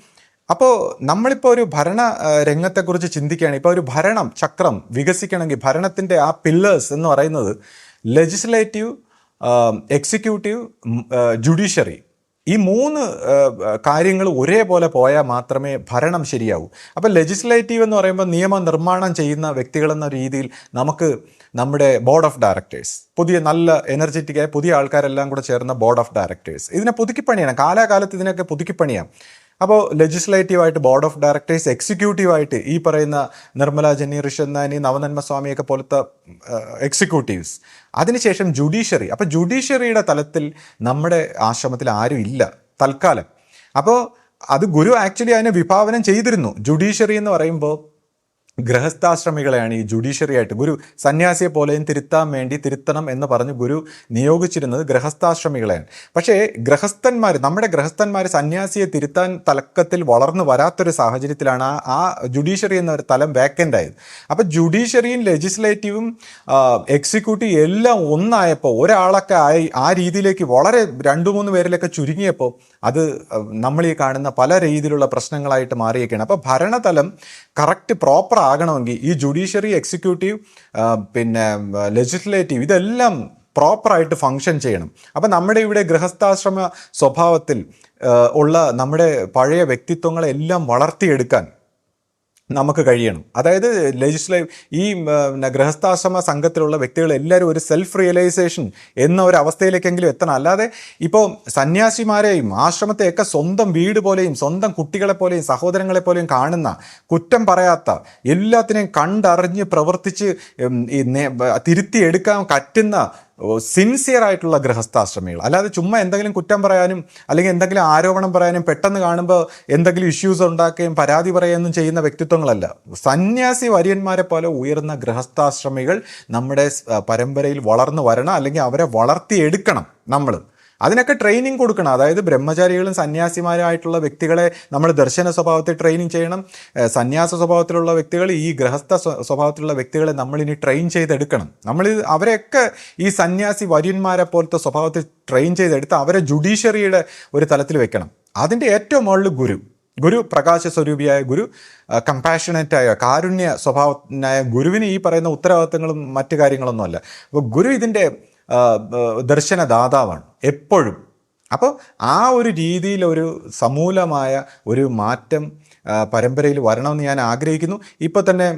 അപ്പോൾ നമ്മളിപ്പോൾ ഒരു ഭരണ രംഗത്തെക്കുറിച്ച് ചിന്തിക്കുകയാണ്. ഇപ്പോൾ ഒരു ഭരണം ചക്രം വികസിക്കണമെങ്കിൽ ഭരണത്തിൻ്റെ ആ പില്ലേഴ്സ് എന്ന് പറയുന്നത് ലെജിസ്ലേറ്റീവ്, എക്സിക്യൂട്ടീവ്, ജുഡീഷ്യറി, ഈ 3 കാര്യങ്ങൾ ഒരേപോലെ പോയാൽ മാത്രമേ ഭരണം ശരിയാവൂ. അപ്പോൾ ലെജിസ്ലേറ്റീവ് എന്ന് പറയുമ്പോൾ നിയമനിർമ്മാണം ചെയ്യുന്ന വ്യക്തികളെന്ന രീതിയിൽ നമുക്ക് നമ്മുടെ ബോർഡ് ഓഫ് ഡയറക്ടേഴ്സ്, പുതിയ നല്ല എനർജറ്റിക്കായ പുതിയ ആൾക്കാരെല്ലാം കൂടെ ചേർന്ന ബോർഡ് ഓഫ് ഡയറക്ടേഴ്സ്, ഇതിനെ പുതുക്കിപ്പണിയാണ്, കാലാകാലത്ത് ഇതിനൊക്കെ പുതുക്കിപ്പണിയാം. അപ്പോൾ ലെജിസ്ലേറ്റീവായിട്ട് ബോർഡ് ഓഫ് ഡയറക്ടേഴ്സ്, എക്സിക്യൂട്ടീവായിട്ട് ഈ പറയുന്ന നിർമ്മല ജന്നി, ഋഷന്നാനി, നവനന്മ സ്വാമിയൊക്കെ പോലത്തെ എക്സിക്യൂട്ടീവ്സ്, അതിനുശേഷം ജുഡീഷ്യറി. അപ്പോൾ ജുഡീഷ്യറിയുടെ തലത്തിൽ നമ്മുടെ ആശ്രമത്തിൽ ആരും ഇല്ല തൽക്കാലം. അപ്പോൾ അത് ഗുരു ആക്ച്വലി അതിനെ വിഭാവനം ചെയ്തിരുന്നു. ജുഡീഷ്യറി എന്ന് പറയുമ്പോൾ ഗൃഹസ്ഥാശ്രമികളെയാണ് ഈ ജുഡീഷ്യറി ആയിട്ട് ഗുരു സന്യാസിയെ പോലെയും തിരുത്തണം എന്ന് പറഞ്ഞ് ഗുരു നിയോഗിച്ചിരുന്നത് ഗൃഹസ്ഥാശ്രമികളെയാണ്. പക്ഷേ നമ്മുടെ ഗൃഹസ്ഥന്മാർ സന്യാസിയെ തിരുത്താൻ തലക്കത്തിൽ വളർന്നു വരാത്തൊരു സാഹചര്യത്തിലാണ് ആ ജുഡീഷ്യറി എന്ന ഒരു തലം വേക്കൻ്റ് ആയത്. അപ്പോൾ ജുഡീഷ്യറിയും ലെജിസ്ലേറ്റീവും എക്സിക്യൂട്ടീവ് എല്ലാം ഒന്നായപ്പോൾ, ഒരാളൊക്കെ ആയി ആ രീതിയിലേക്ക് വളരെ 2-3 പേരിലൊക്കെ ചുരുങ്ങിയപ്പോൾ അത് നമ്മൾ ഈ കാണുന്ന പല രീതിയിലുള്ള പ്രശ്നങ്ങളായിട്ട് മാറിയൊക്കെയാണ്. അപ്പോൾ ഭരണതലം കറക്റ്റ് പ്രോപ്പർ ആകണമെങ്കിൽ ഈ ജുഡീഷ്യറി, എക്സിക്യൂട്ടീവ്, പിന്നെ ലെജിസ്ലേറ്റീവ് ഇതെല്ലാം പ്രോപ്പറായിട്ട് ഫങ്ഷൻ ചെയ്യണം. അപ്പം നമ്മുടെ ഇവിടെ ഗൃഹസ്ഥാശ്രമ സ്വഭാവത്തിൽ ഉള്ള നമ്മുടെ പഴയ വ്യക്തിത്വങ്ങളെല്ലാം വളർത്തിയെടുക്കാൻ നമുക്ക് കഴിയണം. അതായത് ഈ ഗൃഹസ്ഥാശ്രമ സംഘത്തിലുള്ള വ്യക്തികൾ എല്ലാവരും ഒരു സെൽഫ് റിയലൈസേഷൻ എന്ന ഒരു അവസ്ഥയിലേക്കെങ്കിലും എത്തണം. അല്ലാതെ ഇപ്പോൾ സന്യാസിമാരെയും ആശ്രമത്തെയൊക്കെ സ്വന്തം വീട് പോലെയും സ്വന്തം കുട്ടികളെ പോലെയും സഹോദരങ്ങളെ പോലെയും കാണുന്ന, കുറ്റം പറയാത്ത, എല്ലാത്തിനെയും കണ്ടറിഞ്ഞ് പ്രവർത്തിച്ച് തിരുത്തിയെടുക്കാൻ പറ്റുന്ന സിൻസിയർ ആയിട്ടുള്ള ഗൃഹസ്ഥാശ്രമികൾ, അല്ലാതെ ചുമ്മാ എന്തെങ്കിലും കുറ്റം പറയാനും അല്ലെങ്കിൽ എന്തെങ്കിലും ആരോപണം പറയാനും പെട്ടെന്ന് കാണുമ്പോൾ എന്തെങ്കിലും ഇഷ്യൂസ് ഉണ്ടാക്കുകയും പരാതി പറയുകയും ചെയ്യുന്ന വ്യക്തിത്വങ്ങളല്ല. സന്യാസി വര്യന്മാരെ പോലെ ഉയർന്ന ഗൃഹസ്ഥാശ്രമികൾ നമ്മുടെ പരമ്പരയിൽ വളർന്നു വരണം, അല്ലെങ്കിൽ അവരെ വളർത്തിയെടുക്കണം നമ്മൾ. അതിനൊക്കെ ട്രെയിനിങ് കൊടുക്കണം. അതായത് ബ്രഹ്മചാരികളും സന്യാസിമാരായിട്ടുള്ള വ്യക്തികളെ നമ്മൾ ദർശന സ്വഭാവത്തിൽ ട്രെയിനിങ് ചെയ്യണം. സന്യാസ സ്വഭാവത്തിലുള്ള വ്യക്തികൾ, ഈ ഗൃഹസ്ഥ സ്വഭാവത്തിലുള്ള വ്യക്തികളെ നമ്മളിനി ട്രെയിൻ ചെയ്തെടുക്കണം. അവരെയൊക്കെ ഈ സന്യാസി വര്യന്മാരെ പോലത്തെ സ്വഭാവത്തിൽ ട്രെയിൻ ചെയ്തെടുത്ത് അവരെ ജുഡീഷ്യറിയുടെ ഒരു തലത്തിൽ വെക്കണം. അതിൻ്റെ ഏറ്റവും മുകളിൽ ഗുരു പ്രകാശ സ്വരൂപിയായ ഗുരു, കമ്പാഷനേറ്റായ കാരുണ്യ സ്വഭാവനായ ഗുരുവിന് ഈ പറയുന്ന ഉത്തരവാദിത്തങ്ങളും മറ്റു കാര്യങ്ങളൊന്നും അല്ല. അപ്പോൾ ഗുരു ഇതിൻ്റെ ദർശനദാതാവാണ് എപ്പോഴും. അപ്പോൾ ആ ഒരു രീതിയിൽ ഒരു സമൂലമായ ഒരു മാറ്റം പരമ്പരയിൽ വരണമെന്ന് ഞാൻ ആഗ്രഹിക്കുന്നു. ഇപ്പോൾ തന്നെ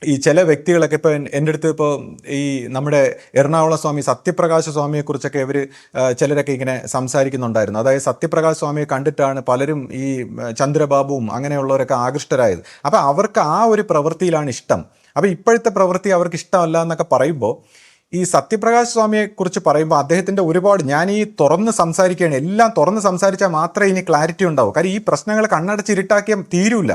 ഈ ചില വ്യക്തികളൊക്കെ ഇപ്പോൾ എൻ്റെ അടുത്ത് ഇപ്പോൾ ഈ നമ്മുടെ എറണാകുളം സ്വാമി സത്യപ്രകാശ സ്വാമിയെക്കുറിച്ചൊക്കെ ചിലരൊക്കെ ഇങ്ങനെ സംസാരിക്കുന്നുണ്ടായിരുന്നു. അതായത് സത്യപ്രകാശ സ്വാമിയെ കണ്ടിട്ടാണ് പലരും ഈ ചന്ദ്രബാബുവും അങ്ങനെയുള്ളവരൊക്കെ ആകൃഷ്ടരായത്. അപ്പോൾ അവർക്ക് ആ ഒരു പ്രവൃത്തിയിലാണ് ഇഷ്ടം. അപ്പോൾ ഇപ്പോഴത്തെ പ്രവൃത്തി അവർക്ക് ഇഷ്ടമല്ല എന്നൊക്കെ പറയുമ്പോൾ, ഈ സത്യപ്രകാശ് സ്വാമിയെക്കുറിച്ച് പറയുമ്പോൾ അദ്ദേഹത്തിൻ്റെ ഒരുപാട്, ഞാൻ ഈ തുറന്ന് സംസാരിക്കുകയാണ്, എല്ലാം തുറന്ന് സംസാരിച്ചാൽ മാത്രമേ ഇനി ക്ലാരിറ്റി ഉണ്ടാവൂ. കാര്യം ഈ പ്രശ്നങ്ങൾ കണ്ണടച്ചിരുട്ടാക്കിയാൽ തീരൂല.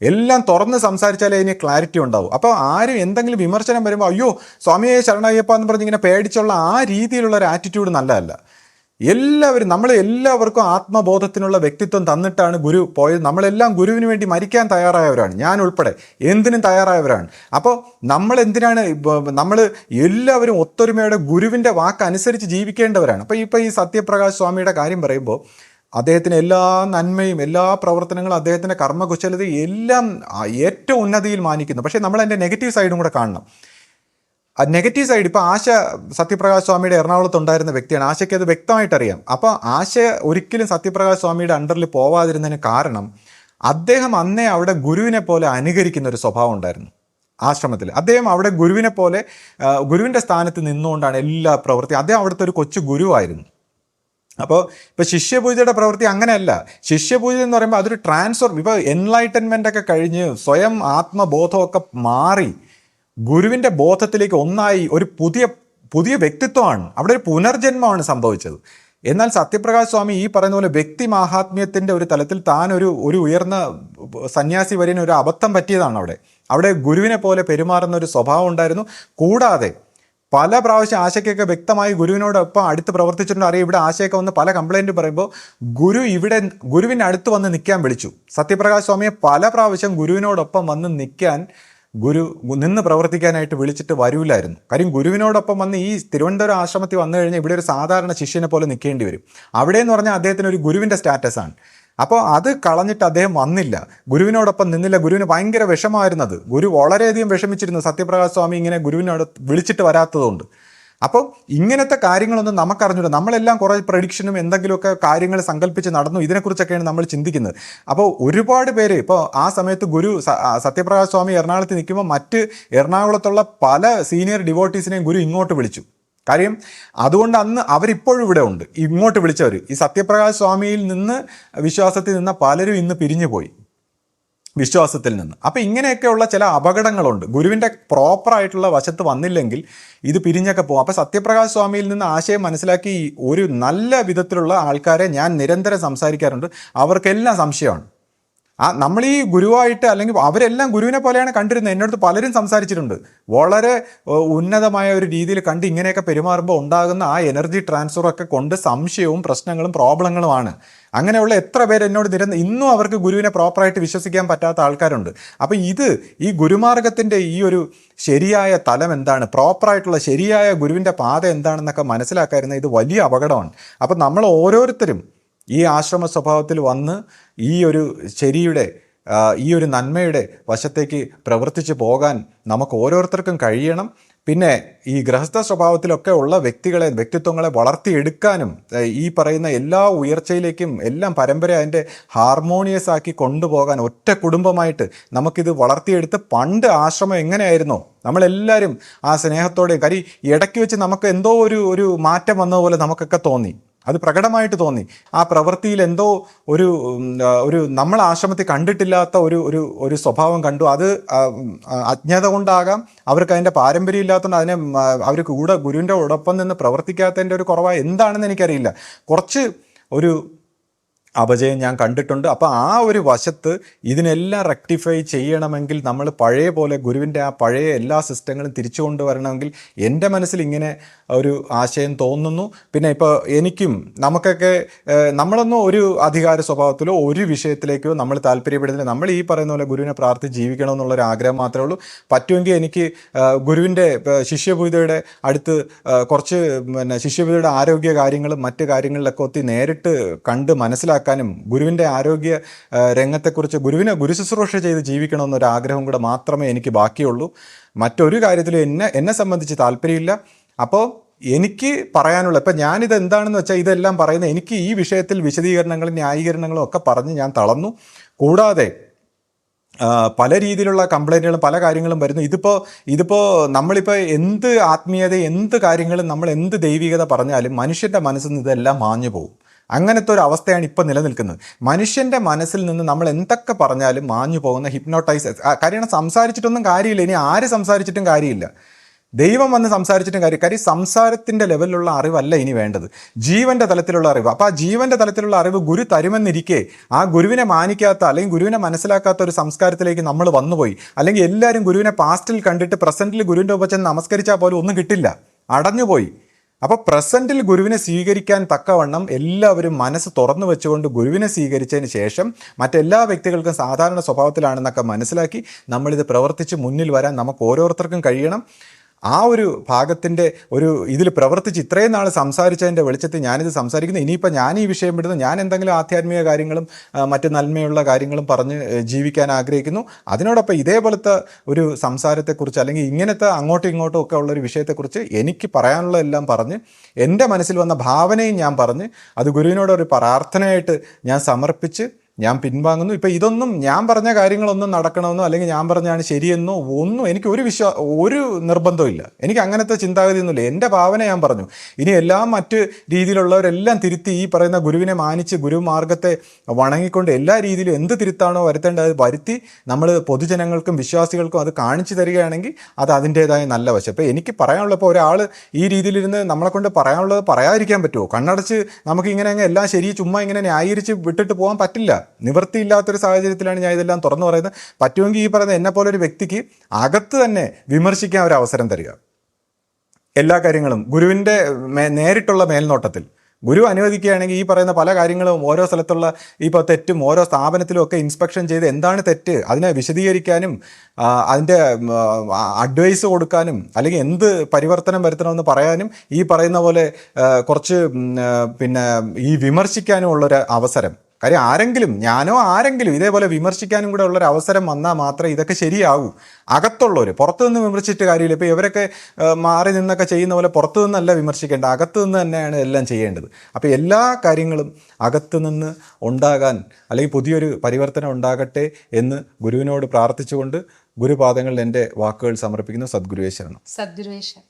എല്ലാം തുറന്ന് സംസാരിച്ചാലേ ഇതിന് ക്ലാരിറ്റി ഉണ്ടാവും. അപ്പോൾ ആരും എന്തെങ്കിലും വിമർശനം വരുമ്പോൾ അയ്യോ സ്വാമിയെ ശരണയ്യപ്പ എന്ന് പറഞ്ഞ് ഇങ്ങനെ പേടിച്ചുള്ള ആ രീതിയിലുള്ള ഒരു ആറ്റിറ്റ്യൂഡ് നല്ലതല്ല. എല്ലാവർക്കും ആത്മബോധത്തിനുള്ള വ്യക്തിത്വം തന്നിട്ടാണ് ഗുരു പോയത്. നമ്മളെല്ലാം ഗുരുവിന് വേണ്ടി മരിക്കാൻ തയ്യാറായവരാണ്, ഞാൻ ഉൾപ്പെടെ എന്തിനും തയ്യാറായവരാണ്. അപ്പോൾ നമ്മൾ എല്ലാവരും ഒത്തൊരുമയോടെ ഗുരുവിൻ്റെ വാക്കനുസരിച്ച് ജീവിക്കേണ്ടവരാണ്. അപ്പോൾ ഈ സത്യപ്രകാശ് സ്വാമിയുടെ കാര്യം പറയുമ്പോൾ അദ്ദേഹത്തിന് എല്ലാ നന്മയും എല്ലാ പ്രവർത്തനങ്ങളും അദ്ദേഹത്തിൻ്റെ കർമ്മകുശലതയും എല്ലാം ഏറ്റവും ഉന്നതിയിൽ മാനിക്കുന്നു. പക്ഷേ നമ്മൾ അതിൻ്റെ നെഗറ്റീവ് സൈഡും കൂടെ കാണണം. നെഗറ്റീവ് സൈഡ്, ഇപ്പോൾ ആശ സത്യപ്രകാശ് സ്വാമിയുടെ എറണാകുളത്ത് ഉണ്ടായിരുന്ന വ്യക്തിയാണ്. ആശയ്ക്ക് അത് വ്യക്തമായിട്ടറിയാം. അപ്പോൾ ആശ ഒരിക്കലും സത്യപ്രകാശ് സ്വാമിയുടെ അണ്ടറിൽ പോവാതിരുന്നതിന് കാരണം അദ്ദേഹം അന്നേ അവിടെ ഗുരുവിനെ പോലെ അനുകരിക്കുന്ന ഒരു സ്വഭാവം ഉണ്ടായിരുന്നു ആശ്രമത്തിൽ. അദ്ദേഹം അവിടെ ഗുരുവിനെ പോലെ ഗുരുവിൻ്റെ സ്ഥാനത്ത് നിന്നുകൊണ്ടാണ് എല്ലാ പ്രവൃത്തിയും. അദ്ദേഹം അവിടുത്തെ ഒരു കൊച്ചു ഗുരുവായിരുന്നു. അപ്പോൾ ശിഷ്യപൂജയുടെ പ്രവൃത്തി അങ്ങനെയല്ല. ശിഷ്യപൂജ എന്ന് പറയുമ്പോൾ അതൊരു ട്രാൻസ്ഫോർം, ഇപ്പോൾ എൻലൈറ്റൻമെൻ്റ് ഒക്കെ കഴിഞ്ഞ് സ്വയം ആത്മബോധമൊക്കെ മാറി ഗുരുവിൻ്റെ ബോധത്തിലേക്ക് ഒന്നായി ഒരു പുതിയ വ്യക്തിത്വമാണ്, അവിടെ ഒരു പുനർജന്മമാണ് സംഭവിച്ചത്. എന്നാൽ സത്യപ്രകാശ് സ്വാമി ഈ പറയുന്ന പോലെ വ്യക്തി മാഹാത്മ്യത്തിൻ്റെ ഒരു തലത്തിൽ താൻ ഒരു ഉയർന്ന സന്യാസി വരിന് ഒരു അബദ്ധം പറ്റിയതാണ്. അവിടെ ഗുരുവിനെ പോലെ പെരുമാറുന്ന ഒരു സ്വഭാവം ഉണ്ടായിരുന്നു. കൂടാതെ പല പ്രാവശ്യം ആശയ്ക്കൊക്കെ വ്യക്തമായി ഗുരുവിനോടൊപ്പം അടുത്ത് പ്രവർത്തിച്ചിട്ടുണ്ട്. അറിയാം, ഇവിടെ ആശയൊക്കെ വന്ന് പല കംപ്ലൈൻറ്റ് പറയുമ്പോൾ ഗുരുവിൻ്റെ അടുത്ത് വന്ന് നിൽക്കാൻ വിളിച്ചു. സത്യപ്രകാശ് സ്വാമിയെ പല പ്രാവശ്യം ഗുരുവിനോടൊപ്പം വന്ന് നിൽക്കാൻ നിന്ന് പ്രവർത്തിക്കാനായിട്ട് വിളിച്ചിട്ട് വരൂലായിരുന്നു. കാര്യം ഗുരുവിനോടൊപ്പം വന്ന് ഈ തിരുവനന്തപുരം ആശ്രമത്തിൽ വന്നു കഴിഞ്ഞാൽ ഇവിടെ ഒരു സാധാരണ ശിഷ്യനെ പോലെ നിൽക്കേണ്ടി വരും. അവിടെ എന്ന് പറഞ്ഞാൽ അദ്ദേഹത്തിന് ഒരു ഗുരുവിൻ്റെ സ്റ്റാറ്റസാണ്. അപ്പോൾ അത് കളഞ്ഞിട്ട് അദ്ദേഹം വന്നില്ല, ഗുരുവിനോടൊപ്പം നിന്നില്ല. ഗുരുവിന് ഭയങ്കര വിഷമമായിരുന്നത്. ഗുരു വളരെയധികം വിഷമിച്ചിരുന്നു സത്യപ്രകാശ് സ്വാമി ഇങ്ങനെ ഗുരുവിനോട് വിളിച്ചിട്ട് വരാത്തതുകൊണ്ട്. അപ്പോൾ ഇങ്ങനത്തെ കാര്യങ്ങളൊന്നും നമുക്കറിഞ്ഞൂടാ. നമ്മളെല്ലാം കുറേ പ്രഡിക്ഷനും എന്തെങ്കിലുമൊക്കെ കാര്യങ്ങൾ സങ്കല്പിച്ച് നടന്നു, ഇതിനെക്കുറിച്ചൊക്കെയാണ് നമ്മൾ ചിന്തിക്കുന്നത്. അപ്പോൾ ഒരുപാട് പേര് ഇപ്പോൾ ആ സമയത്ത് സത്യപ്രകാശ് സ്വാമി എറണാകുളത്ത് നിൽക്കുമ്പോൾ മറ്റ് എറണാകുളത്തുള്ള പല സീനിയർ ഡിവോട്ടീസിനെയും ഗുരു ഇങ്ങോട്ട് വിളിച്ചു. കാര്യം അതുകൊണ്ട് അന്ന് അവരിപ്പോഴും ഇവിടെ ഉണ്ട്. ഇങ്ങോട്ട് വിളിച്ചവർ ഈ സത്യപ്രകാശ് സ്വാമിയിൽ നിന്ന് വിശ്വാസത്തിൽ നിന്ന് പലരും ഇന്ന് പിരിഞ്ഞു പോയി വിശ്വാസത്തിൽ നിന്ന്. അപ്പോൾ ഇങ്ങനെയൊക്കെയുള്ള ചില അപകടങ്ങളുണ്ട്. ഗുരുവിൻ്റെ പ്രോപ്പറായിട്ടുള്ള വശത്ത് വന്നില്ലെങ്കിൽ ഇത് പിരിഞ്ഞൊക്കെ പോകും. അപ്പോൾ സത്യപ്രകാശ് സ്വാമിയിൽ നിന്ന് ആശയം മനസ്സിലാക്കി ഒരു നല്ല വിധത്തിലുള്ള ആൾക്കാരെ ഞാൻ നിരന്തരം സംസാരിക്കാറുണ്ട്. അവർക്കെല്ലാം സംശയമാണ്. നമ്മൾ ഈ ഗുരുവായിട്ട് അല്ലെങ്കിൽ അവരെല്ലാം ഗുരുവിനെ പോലെയാണ് കണ്ടിരുന്നത്. എന്നോട് പലരും സംസാരിച്ചിട്ടുണ്ട്. വളരെ ഉന്നതമായ ഒരു രീതിയിൽ കണ്ട് ഇങ്ങനെയൊക്കെ പെരുമാറുമ്പോൾ ഉണ്ടാകുന്ന ആ എനർജി ട്രാൻസ്ഫറൊക്കെ കൊണ്ട് സംശയവും പ്രശ്നങ്ങളും പ്രോബ്ലങ്ങളുമാണ്. അങ്ങനെയുള്ള എത്ര പേര് എന്നോട് ഇന്നും അവർക്ക് ഗുരുവിനെ പ്രോപ്പറായിട്ട് വിശ്വസിക്കാൻ പറ്റാത്ത ആൾക്കാരുണ്ട്. അപ്പോൾ ഈ ഗുരുമാർഗത്തിൻ്റെ ഈ ഒരു ശരിയായ തലം എന്താണ്, പ്രോപ്പറായിട്ടുള്ള ശരിയായ ഗുരുവിൻ്റെ പാത എന്താണെന്നൊക്കെ മനസ്സിലാക്കാതിരുന്ന ഇത് വലിയ അപകടമാണ്. അപ്പോൾ നമ്മൾ ഓരോരുത്തരും ഈ ആശ്രമ സ്വഭാവത്തിൽ വന്ന് ഈ ഒരു ശരിയുടെ ഈ ഒരു നന്മയുടെ വശത്തേക്ക് പ്രവർത്തിച്ച് പോകാൻ നമുക്ക് ഓരോരുത്തർക്കും കഴിയണം. പിന്നെ ഈ ഗൃഹസ്ഥ സ്വഭാവത്തിലൊക്കെ ഉള്ള വ്യക്തിത്വങ്ങളെ വളർത്തിയെടുക്കാനും ഈ പറയുന്ന എല്ലാ ഉയർച്ചയിലേക്കും എല്ലാം പരമ്പര അതിൻ്റെ ഹാർമോണിയസ് ആക്കി കൊണ്ടുപോകാൻ ഒറ്റ കുടുംബമായിട്ട് നമുക്കിത് വളർത്തിയെടുത്ത് പണ്ട് ആശ്രമം എങ്ങനെയായിരുന്നോ നമ്മളെല്ലാവരും ആ സ്നേഹത്തോടെ കാര്യം ഇടയ്ക്ക് വെച്ച് നമുക്ക് എന്തോ ഒരു മാറ്റം വന്നതുപോലെ നമുക്കൊക്കെ തോന്നി. അത് പ്രകടമായിട്ട് തോന്നി. ആ പ്രവൃത്തിയിൽ എന്തോ ഒരു നമ്മൾ ആശ്രമത്തിൽ കണ്ടിട്ടില്ലാത്ത ഒരു സ്വഭാവം കണ്ടു. അത് അജ്ഞത കൊണ്ടാകാം, അവർക്ക് അതിൻ്റെ പാരമ്പര്യം ഇല്ലാത്തതുകൊണ്ട് അവർ ഗുരുവിൻ്റെ ഒപ്പം നിന്ന് പ്രവർത്തിക്കാത്തതിൻ്റെ ഒരു കുറവായ എന്താണെന്ന് എനിക്കറിയില്ല. കുറച്ച് ഒരു അപജയം ഞാൻ കണ്ടിട്ടുണ്ട്. അപ്പോൾ ആ ഒരു വശത്ത് ഇതിനെല്ലാം റെക്ടിഫൈ ചെയ്യണമെങ്കിൽ നമ്മൾ പഴയ പോലെ ഗുരുവിൻ്റെ ആ പഴയ എല്ലാ സിസ്റ്റങ്ങളും തിരിച്ചു കൊണ്ടുവരണമെങ്കിൽ എൻ്റെ മനസ്സിൽ ഇങ്ങനെ ഒരു ആശയം തോന്നുന്നു. പിന്നെ ഇപ്പോൾ നമുക്കൊക്കെ നമ്മളൊന്നും ഒരു അധികാര സ്വഭാവത്തിലോ ഒരു വിഷയത്തിലേക്കോ നമ്മൾ താല്പര്യപ്പെടുന്നില്ല. നമ്മൾ ഈ പറയുന്ന പോലെ ഗുരുവിനെ പ്രാർത്ഥിച്ച് ജീവിക്കണമെന്നുള്ളൊരു ആഗ്രഹം മാത്രമേ ഉള്ളൂ. പറ്റുമെങ്കിൽ എനിക്ക് ഗുരുവിൻ്റെ ശിഷ്യപൂജയുടെ അടുത്ത് കുറച്ച് ശിഷ്യപൂജയുടെ ആരോഗ്യ കാര്യങ്ങളും മറ്റ് കാര്യങ്ങളിലൊക്കെ ഒത്തി നേരിട്ട് കണ്ട് മനസ്സിലാക്കാനും ഗുരുവിൻ്റെ ആരോഗ്യ രംഗത്തെക്കുറിച്ച് ഗുരു ശുശ്രൂഷ ചെയ്ത് ജീവിക്കണമെന്നൊരു ആഗ്രഹം കൂടെ മാത്രമേ എനിക്ക് ബാക്കിയുള്ളൂ. മറ്റൊരു കാര്യത്തിലും എന്നെ സംബന്ധിച്ച് താല്പര്യമില്ല. അപ്പോൾ എനിക്ക് പറയാനുള്ള ഇപ്പം ഞാനിത് എന്താണെന്ന് വെച്ചാൽ ഇതെല്ലാം പറയുന്നത് എനിക്ക് ഈ വിഷയത്തിൽ വിശദീകരണങ്ങളും ന്യായീകരണങ്ങളും ഒക്കെ പറഞ്ഞ് ഞാൻ തളർന്നു. കൂടാതെ പല രീതിയിലുള്ള കംപ്ലൈൻറ്റുകളും പല കാര്യങ്ങളും വരുന്നു. ഇതിപ്പോൾ നമ്മളിപ്പോൾ എന്ത് ആത്മീയത എന്ത് കാര്യങ്ങളും നമ്മൾ എന്ത് ദൈവികത പറഞ്ഞാലും മനുഷ്യൻ്റെ മനസ്സിൽ നിന്ന് ഇതെല്ലാം മാഞ്ഞു പോകും. അങ്ങനത്തെ ഒരു അവസ്ഥയാണ് ഇപ്പോൾ നിലനിൽക്കുന്നത്. മനുഷ്യൻ്റെ മനസ്സിൽ നിന്ന് നമ്മൾ എന്തൊക്കെ പറഞ്ഞാലും മാഞ്ഞു പോകുന്ന ഹിപ്നോട്ടൈസ്. കാരണം സംസാരിച്ചിട്ടൊന്നും കാര്യമില്ല. ഇനി ആര് സംസാരിച്ചിട്ടും കാര്യമില്ല. ദൈവം വന്ന് സംസാരിച്ചിട്ടും കാര്യം സംസാരത്തിൻ്റെ ലെവലിലുള്ള അറിവല്ല ഇനി വേണ്ടത്, ജീവൻ്റെ തലത്തിലുള്ള അറിവ്. അപ്പോൾ ആ ജീവൻ്റെ തലത്തിലുള്ള അറിവ് ഗുരു തരുമെന്നിരിക്കെ ആ ഗുരുവിനെ മാനിക്കാത്ത അല്ലെങ്കിൽ ഗുരുവിനെ മനസ്സിലാക്കാത്ത ഒരു സംസ്കാരത്തിലേക്ക് നമ്മൾ വന്നുപോയി. അല്ലെങ്കിൽ എല്ലാവരും ഗുരുവിനെ പാസ്റ്റിൽ കണ്ടിട്ട് പ്രസൻറ്റിൽ ഗുരുവിൻ്റെ ഒപ്പം ചെന്ന് നമസ്കരിച്ചാൽ പോലും ഒന്നും കിട്ടില്ല, അടഞ്ഞുപോയി. അപ്പോൾ പ്രസൻറ്റിൽ ഗുരുവിനെ സ്വീകരിക്കാൻ തക്കവണ്ണം എല്ലാവരും മനസ്സ് തുറന്നു വെച്ചുകൊണ്ട് ഗുരുവിനെ സ്വീകരിച്ചതിന് ശേഷം മറ്റെല്ലാ വ്യക്തികൾക്കും സാധാരണ സ്വഭാവത്തിലാണെന്നൊക്കെ മനസ്സിലാക്കി നമ്മളിത് പ്രവർത്തിച്ച് മുന്നിൽ വരാൻ നമുക്ക് ഓരോരുത്തർക്കും കഴിയണം. ആ ഒരു ഭാഗത്തിൻ്റെ ഇതിൽ പ്രവർത്തിച്ച് ഇത്രയും നാൾ സംസാരിച്ചതിൻ്റെ വെളിച്ചത്തിൽ ഞാനിത് സംസാരിക്കുന്നു. ഇനിയിപ്പോൾ ഞാൻ ഈ വിഷയം വിടുന്നു, ഞാൻ എന്തെങ്കിലും ആധ്യാത്മിക കാര്യങ്ങളും മറ്റ് നന്മയുള്ള കാര്യങ്ങളും പറഞ്ഞ് ജീവിക്കാൻ ആഗ്രഹിക്കുന്നു. അതിനോടൊപ്പം ഇതേപോലത്തെ ഒരു സംസാരത്തെക്കുറിച്ച് അല്ലെങ്കിൽ ഇങ്ങനത്തെ അങ്ങോട്ടും ഇങ്ങോട്ടും ഒക്കെ ഉള്ളൊരു വിഷയത്തെക്കുറിച്ച് എനിക്ക് പറയാനുള്ളതെല്ലാം പറഞ്ഞ് എൻ്റെ മനസ്സിൽ വന്ന ഭാവനയും ഞാൻ പറഞ്ഞ് അത് ഗുരുവിനോടൊരു പ്രാർത്ഥനയായിട്ട് ഞാൻ സമർപ്പിച്ച് ഞാൻ പിൻവാങ്ങുന്നു. ഇപ്പം ഇതൊന്നും ഞാൻ പറഞ്ഞ കാര്യങ്ങളൊന്നും നടക്കണമെന്നോ അല്ലെങ്കിൽ ഞാൻ പറഞ്ഞാണ് ശരിയെന്നോ ഒന്നും എനിക്ക് ഒരു നിർബന്ധവും ഇല്ല. എനിക്ക് അങ്ങനത്തെ ചിന്താഗതിയൊന്നുമില്ല. എൻ്റെ ഭാവന ഞാൻ പറഞ്ഞു. ഇനി എല്ലാം മറ്റ് രീതിയിലുള്ളവരെല്ലാം തിരുത്തി ഈ പറയുന്ന ഗുരുവിനെ മാനിച്ച് ഗുരുമാർഗത്തെ വണങ്ങിക്കൊണ്ട് എല്ലാ രീതിയിലും എന്ത് തിരുത്താണോ വരുത്തേണ്ടത് അത് വരുത്തി നമ്മൾ പൊതുജനങ്ങൾക്കും വിശ്വാസികൾക്കും അത് കാണിച്ചു തരികയാണെങ്കിൽ അത് അതിൻ്റേതായ നല്ല വശം. ഇപ്പോൾ എനിക്ക് പറയാനുള്ളത്, ഇപ്പോൾ ഒരാൾ ഈ രീതിയിലിരുന്ന് നമ്മളെ കൊണ്ട് പറയാനുള്ളത് പറയാതിരിക്കാൻ പറ്റുമോ? കണ്ണടച്ച് നമുക്ക് ഇങ്ങനെ അങ്ങ് എല്ലാം ശരി ചുമ്മാ ഇങ്ങനെ ന്യായീകരിച്ച് വിട്ടിട്ട് പോകാൻ പറ്റില്ല. നിവൃത്തിയില്ലാത്തൊരു സാഹചര്യത്തിലാണ് ഞാൻ ഇതെല്ലാം തുറന്നു പറയുന്നത്. പറ്റുമെങ്കിൽ ഈ പറയുന്ന എന്നെ പോലെ ഒരു വ്യക്തിക്ക് അകത്ത് തന്നെ വിമർശിക്കാൻ ഒരു അവസരം തരിക. എല്ലാ കാര്യങ്ങളും ഗുരുവിൻ്റെ നേരിട്ടുള്ള മേൽനോട്ടത്തിൽ ഗുരു അനുവദിക്കുകയാണെങ്കിൽ ഈ പറയുന്ന പല കാര്യങ്ങളും ഓരോ സ്ഥലത്തുള്ള ഇപ്പോൾ തെറ്റും ഓരോ സ്ഥാപനത്തിലും ഒക്കെ ഇൻസ്പെക്ഷൻ ചെയ്ത് എന്താണ് തെറ്റ് അതിനെ വിശദീകരിക്കാനും അതിൻ്റെ അഡ്വൈസ് കൊടുക്കാനും അല്ലെങ്കിൽ എന്ത് പരിവർത്തനം വരുത്തണമെന്ന് പറയാനും ഈ പറയുന്ന പോലെ കുറച്ച് പിന്നെ ഈ വിമർശിക്കാനും ഉള്ളൊരു അവസരം. കാര്യം ആരെങ്കിലും ഞാനോ ആരെങ്കിലും ഇതേപോലെ വിമർശിക്കാനും കൂടെ ഉള്ളൊരു അവസരം വന്നാൽ മാത്രമേ ഇതൊക്കെ ശരിയാകൂ. അകത്തുള്ളവർ പുറത്തു നിന്ന് വിമർശിച്ചിട്ട് കാര്യമില്ല. ഇപ്പോൾ ഇവരൊക്കെ മാറി നിന്നൊക്കെ ചെയ്യുന്ന പോലെ പുറത്തു നിന്നല്ല വിമർശിക്കേണ്ടത്, അകത്തു നിന്ന് തന്നെയാണ് എല്ലാം ചെയ്യേണ്ടത്. അപ്പോൾ എല്ലാ കാര്യങ്ങളും അകത്തു നിന്ന് ഉണ്ടാകാൻ അല്ലെങ്കിൽ പുതിയൊരു പരിവർത്തനം ഉണ്ടാകട്ടെ എന്ന് ഗുരുവിനോട് പ്രാർത്ഥിച്ചുകൊണ്ട് ഗുരുപാദങ്ങളിൽ എൻ്റെ വാക്കുകൾ സമർപ്പിക്കുന്നു. സദ്ഗുരുവേ ശരണം. സദ്ഗുരുവേ ശരണം.